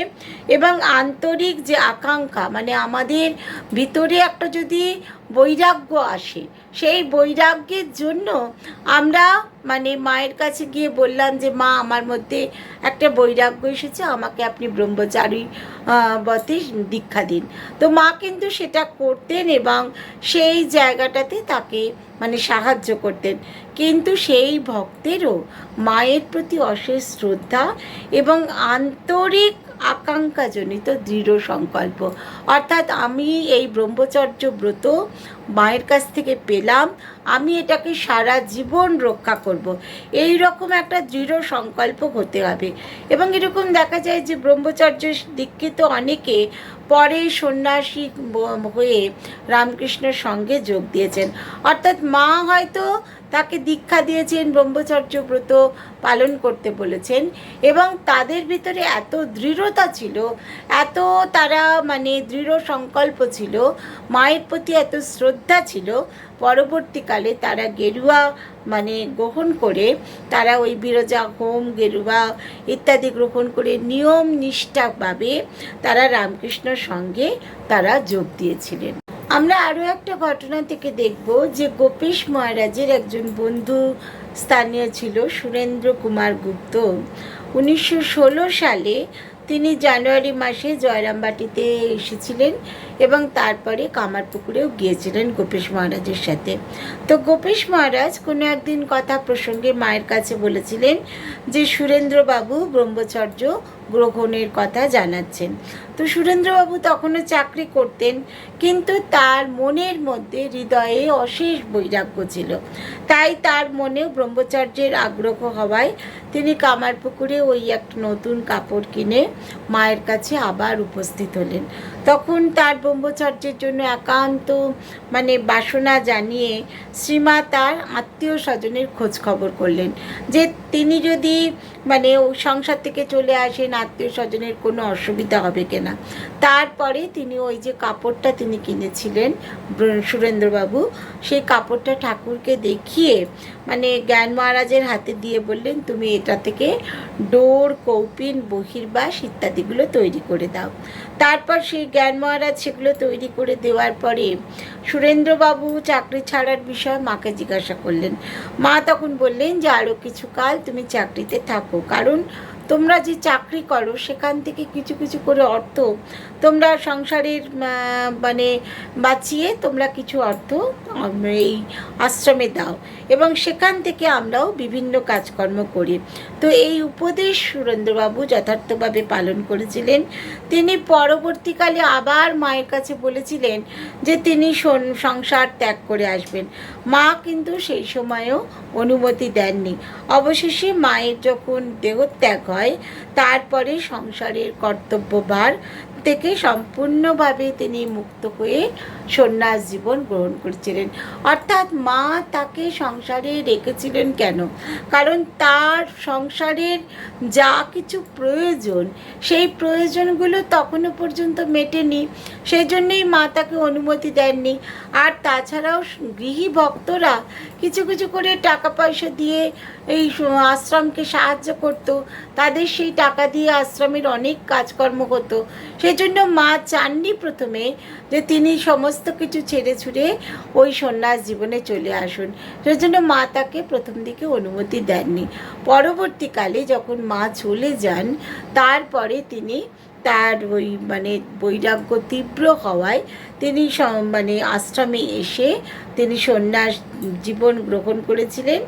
এবং আন্তরিক যে আকাঙ্ক্ষা, মানে আমাদের ভিতরে একটা যদি বৈরাগ্য আসে, সেই বৈরাগ্যের জন্য আমরা মানে মায়ের কাছে গিয়ে বললাম যে মা আমার মধ্যে একটা বৈরাগ্য এসেছে, আমাকে আপনি ব্রহ্মচারী বতে দীক্ষা দিন। তো মা কিন্তু সেটা করতেন এবং সেই জায়গাটাতে তাকে মানে সাহায্য করতেন। কিন্তু সেই ভক্তেরও মায়ের প্রতি অশেষ শ্রদ্ধা এবং আন্তরিক আকাঙ্ক্ষাজনিত দৃঢ় সংকল্প। অর্থাৎ আমি এই ব্রহ্মচর্য ব্রত মায়ের কাছ থেকে পেলাম, আমি এটাকে সারা জীবন রক্ষা করব, এই রকম একটা দৃঢ় সংকল্প হতে হবে। এবং এরকম দেখা যায় যে ব্রহ্মচর্য দীক্ষিত অনেকে পরে সন্ন্যাসী হয়ে রামকৃষ্ণের সঙ্গে যোগ দিয়েছেন। অর্থাৎ মা হয়তো তাকে দীক্ষা দিয়েছেন, ব্রহ্মচর্য ব্রত পালন করতে বলেছেন, এবং তাদের ভিতরে এত দৃঢ়তা ছিল, এত তারা মানে দৃঢ় সংকল্প ছিল, মায়ের প্রতি এত শ্রদ্ধা ছিল, পরবর্তীকালে তারা গেরুয়া মানে গ্রহণ করে, তারা ওই বিরজা হোম গেরুয়া ইত্যাদি গ্রহণ করে নিয়ম নিষ্ঠাভাবে তারা রামকৃষ্ণর সঙ্গে তারা যোগ দিয়েছিলেন। আমরা আরও একটা ঘটনা থেকে দেখব যে গোপেশ মহারাজের একজন বন্ধু স্থানীয় ছিল সুরেন্দ্র কুমার গুপ্ত। 1916 সালে তিনি জানুয়ারি মাসে জয়রামবাটিতে এসেছিলেন এবং তারপরে কামারপুকুরেও গিয়েছিলেন গোপেশ মহারাজের সাথে। তো গোপেশ মহারাজ কোনো একদিন কথা প্রসঙ্গে মায়ের কাছে বলেছিলেন যে সুরেন্দ্রবাবু ব্রহ্মচর্য গ্রহণের কথা জানাচ্ছেন। তো সুরেন্দ্রবাবু তখনও চাকরি করতেন, কিন্তু তার মনের মধ্যে হৃদয়ে অশেষ বৈরাগ্য ছিল। তাই তার মনেও ব্রহ্মচর্যের আগ্রহ হওয়ায় তিনি কামারপুকুরে ওই একটা নতুন কাপড় কিনে মায়ের কাছে আবার উপস্থিত হলেন। তখন তার ব্রহ্মচর্যের জন্য একান্ত মানে বাসনা জানিয়ে শ্রীমা তার আত্মীয় স্বজনের খোঁজ খবর করলেন যে তিনি যদি মানে সংসার থেকে চলে আসেন আত্মীয় স্বজনের কোনো অসুবিধা হবে কিনা। তারপরে তিনি ওই যে কাপড়টা তিনি কিনেছিলেন সুরেন্দ্রবাবু, সেই কাপড়টা ঠাকুরকে দেখিয়ে মানে জ্ঞান মহারাজের হাতে দিয়ে বললেন, তুমি এটা থেকে ডোর, কৌপিন, বহির্বাস ইত্যাদিগুলো তৈরি করে দাও। তারপর সেই জ্ঞান মহারাজ সেগুলো তৈরি করে দেওয়ার পরে সুরেন্দ্রবাবু চাকরি ছাড়ার বিষয়ে মাকে জিজ্ঞাসা করলেন। মা তখন বললেন যে আরও কিছু কাল তুমি চাকরিতে থাকো, কারণ তোমরা যে চাকরি করো সেখান থেকে কিছু কিছু করে অর্থ তোমরা সংসারের মানে বাঁচিয়ে তোমরা কিছু অর্থ এই আশ্রমে দাও এবং সেখান থেকে আমরাও বিভিন্ন কাজকর্ম করি। তো এই উপদেশ সুরেন্দ্রবাবু যথার্থভাবে পালন করেছিলেন। তিনি পরবর্তীকালে আবার মায়ের কাছে বলেছিলেন যে তিনি সংসার ত্যাগ করে আসবেন। মা কিন্তু সেই সময়ও অনুমতি দেননি। অবশেষে মায়ের যখন দেহত্যাগ হয় তারপরে সংসারের কর্তব্যভার থেকে সম্পূর্ণভাবে তিনি মুক্ত হয়ে সন্ন্যাস জীবন গ্রহণ করেছিলেন। অর্থাৎ মা তাকে সংসারে রেখেছিলেন কেন? কারণ তার সংসারের যা কিছু প্রয়োজন, সেই প্রয়োজনগুলো তখনও পর্যন্ত মেটেনি, সেই জন্যেই মা তাকে অনুমতি দেননি। আর তাছাড়াও গৃহী ভক্তরা কিছু কিছু করে টাকা পয়সা দিয়ে এই আশ্রমকে সাহায্য করত, তাদের সেই টাকা দিয়ে আশ্রমের অনেক কাজকর্ম হতো। সেই জন্য মা চাননি প্রথমে যে তিনি সমস্ত কিছু ছেড়ে ছুড়ে ওই সন্ন্যাস জীবনে চলে আসুন, সেই জন্য মা তাকে প্রথম দিকে অনুমতি দেননি। পরবর্তীকালে যখন মা চলে যান, তারপরে তিনি তার ওই বৈরাগ্য তীব্র হওয়ায় তিনি আশ্রমে এসে তিনি সন্ন্যাস জীবন গ্রহণ করেছিলেন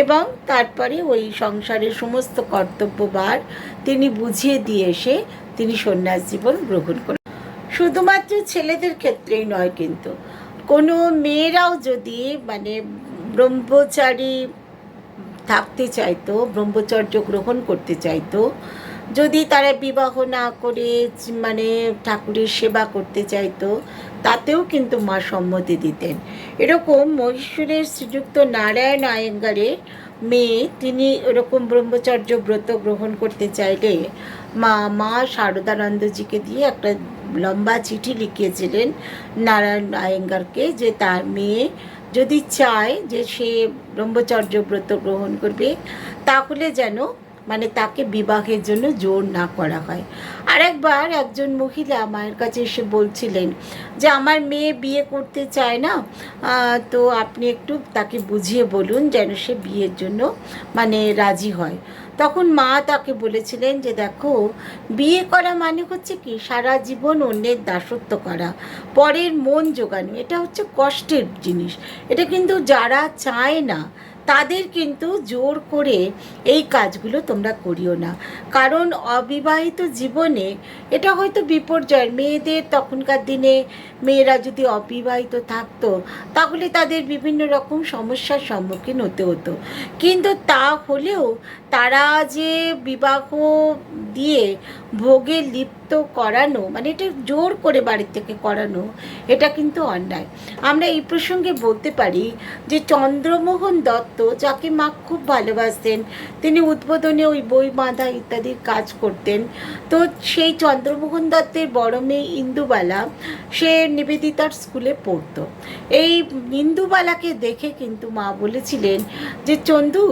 এবং তারপরে ওই সংসারের সমস্ত কর্তব্যভার তিনি বুঝিয়ে দিয়ে এসে তিনি সন্ন্যাস জীবন গ্রহণ করেন। শুধুমাত্র ছেলেদের ক্ষেত্রেই নয়, কিন্তু কোনো মেয়েরাও যদি ব্রহ্মচারী থাকতে চাইতো, ব্রহ্মচর্য গ্রহণ করতে চাইতো, যদি তারা বিবাহ না করে ঠাকুরের সেবা করতে চাইতো, তাতেও কিন্তু মা সম্মতি দিতেন। এরকম মহীশূরের শ্রীযুক্ত নারায়ণ আয়েঙ্গারের মেয়ে, তিনি এরকম ব্রহ্মচর্য ব্রত গ্রহণ করতে চাইলে মা শারদানন্দজিকে দিয়ে একটা লম্বা চিঠি লিখিয়েছিলেন নারায়ণ আয়েঙ্গারকে, যে তার মেয়ে যদি চায় যে সে ব্রহ্মচর্য ব্রত গ্রহণ করবে, তাহলে যেন তাকে বিবাহের জন্য জোর না করা হয়। আরেকবার একজন মহিলা মায়ের কাছে এসে বলছিলেন যে আমার মেয়ে বিয়ে করতে চায় না, তো আপনি একটু তাকে বুঝিয়ে বলুন যেন সে বিয়ের জন্য রাজি হয়। তখন মা তাকে বলেছিলেন যে দেখো, বিয়ে করা হচ্ছে কি, সারা জীবন অন্যের দাসত্ব করা, পরের মন জোগানো, এটা হচ্ছে কষ্টের জিনিস। এটা কিন্তু যারা চায় না তাদের কিন্তু জোর করে এই কাজগুলো তোমরা করিও না, কারণ অবিবাহিত জীবনে এটা হয়তো বিপর্যয়। মেয়েদের তখনকার দিনে মেয়েরা যদি অবিবাহিত থাকতো তাহলে তাদের বিভিন্ন রকম সমস্যার সম্মুখীন হতে হতো, কিন্তু তা হলেও তারা যে বিবাহ দিয়ে ভোগে লিপ্ত করানো, এটা জোর করে বাড়ির থেকে করানো, এটা কিন্তু অন্যায়। আমরা এই প্রসঙ্গে বলতে পারি যে চন্দ্রমোহন দত্ত, যাকে মা খুব ভালোবাসতেন, তিনি উদ্বোধনে ওই বই বাঁধা ইত্যাদির কাজ করতেন। তো সেই চন্দ্রমোহন দত্তের বড় মেয়ে ইন্দুবালা, সে নিবেদিতার স্কুলে পড়তো। এই ইন্দুবালাকে দেখে কিন্তু মা বলেছিলেন যে চন্দু,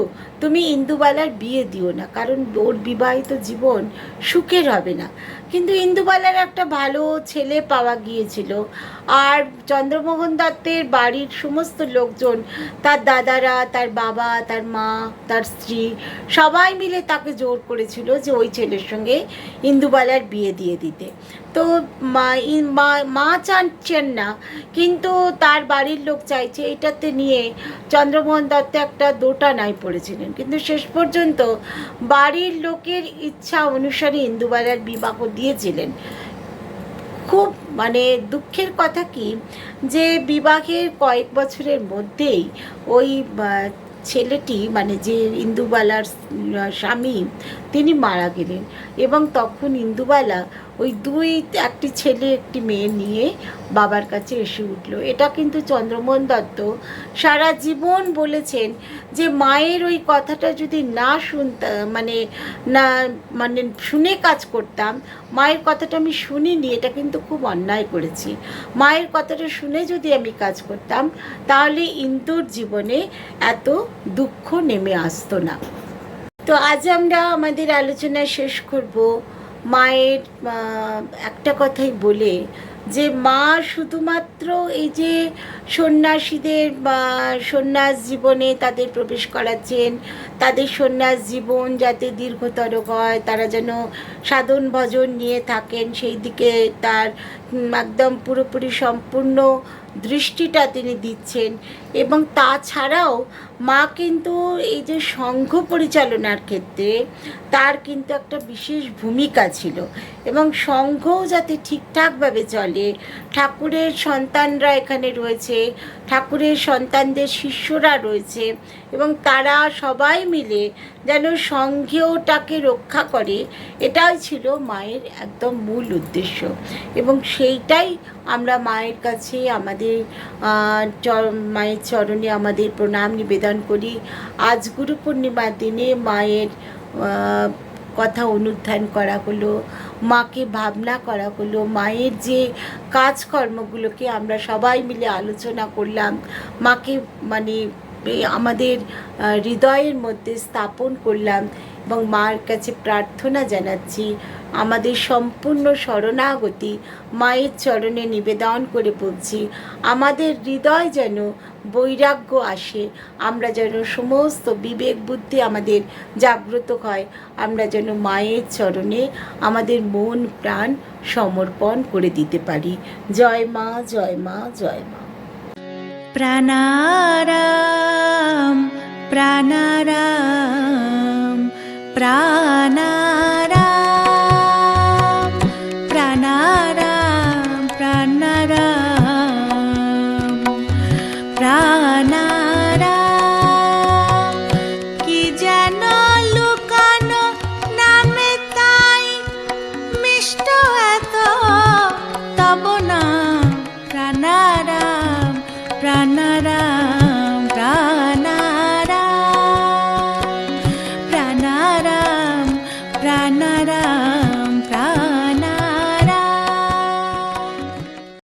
তুমি ইন্দুবালার বিয়ে দিও না, কারণ ওর বিবাহিত জীবন সুখের হবে না। কিন্তু ইন্দুবালার একটা ভালো ছেলে পাওয়া গিয়েছিল, আর চন্দ্রমোহন দত্তের বাড়ির সমস্ত লোকজন, তার দাদারা, তার বাবা, তার মা, তার স্ত্রী, সবাই মিলে তাকে জোর করেছিল যে ওই ছেলের সঙ্গে ইন্দুবালার বিয়ে দিয়ে দিতে। তো মা চাচ্ছেন না, কিন্তু তার বাড়ির লোক চাইছে, এটাতে নিয়ে চন্দ্রমোহন দত্ত একটা দোটানায় পড়েছিলেন। কিন্তু শেষ পর্যন্ত বাড়ির লোকের ইচ্ছা অনুসারে ইন্দুবালার বিবাহ দিয়েছিলেন। খুব দুঃখের কথা কি, যে বিবাহের কয়েক বছরের মধ্যেই ওই ছেলেটি যে ইন্দুবালার স্বামী, তিনি মারা গেলেন, এবং তখন ইন্দুবালা ওই একটি ছেলে একটি মেয়ে নিয়ে বাবার কাছে এসে উঠল। এটা কিন্তু চন্দ্রমোহন দত্ত সারা জীবন বলেছেন যে মায়ের ওই কথাটা যদি না শুনতাম, না শুনে কাজ করতাম, মায়ের কথাটা আমি শুনিনি, এটা কিন্তু খুব অন্যায় করেছি। মায়ের কথাটা শুনে যদি আমি কাজ করতাম, তাহলে ইন্দুর জীবনে এত দুঃখ নেমে আসতো না। তো আজ আমরা আমাদের আলোচনা শেষ করব মায়ের একটা কথাই বলে, যে মা শুধুমাত্র এই যে সন্ন্যাসীদের সন্ন্যাস জীবনে তাদের প্রবেশ করাচ্ছেন, তাদের সন্ন্যাস জীবন যাতে দীর্ঘতর হয়, তারা যেন সাধন ভজন নিয়ে থাকেন, সেই দিকে তার একদম পুরোপুরি সম্পূর্ণ দৃষ্টিটা তিনি দিচ্ছেন। এবং তাছাড়াও মা কিন্তু এই যে সংঘ পরিচালনার ক্ষেত্রে তার কিন্তু একটা বিশেষ ভূমিকা ছিল, এবং সংঘও যাতে ঠিকঠাকভাবে চলে, ঠাকুরের সন্তানরা এখানে রয়েছে, ঠাকুরের সন্তানদের শিষ্যরা রয়েছে, এবং তারা সবাই মিলে যেন সংঘেয়টাকে রক্ষা করে, এটাই ছিল মায়ের একদম মূল উদ্দেশ্য। এবং সেইটাই আমরা মায়ের কাছে আমাদের মায়ের চরণে আমাদের প্রণাম নিবেদন করি। আজ গুরু পূর্ণিমার দিনে মায়ের কথা অনুধ্যান করা হলো, মাকে ভাবনা করা হলো, মায়ের যে কাজকর্মগুলোকে আমরা সবাই মিলে আলোচনা করলাম, মাকে মানে আমাদের হৃদয়ের মধ্যে স্থাপন করলাম এবং মার কাছে প্রার্থনা জানাচ্ছি, আমাদের সম্পূর্ণ শরণাগতি মায়ের চরণে নিবেদন করে বলছি, আমাদের হৃদয় যেন বৈরাগ্য আসে, আমরা যেন সমস্ত বিবেক বুদ্ধি আমাদের জাগ্রত হয়, আমরা যেন মায়ের চরণে আমাদের মন প্রাণ সমর্পণ করে দিতে পারি। জয় মা, জয় মা, জয় মা। প্রাণারাম প্রাণারাম প্রাণারাম প্রাণারাম প্রাণারাম প্রাণারাম। কি যেন লুকানো নামে তাই মিষ্ট এত তব নাম। প্রাণারাম প্রাণারাম প্রাণারাম প্রাণারাম প্রাণারাম।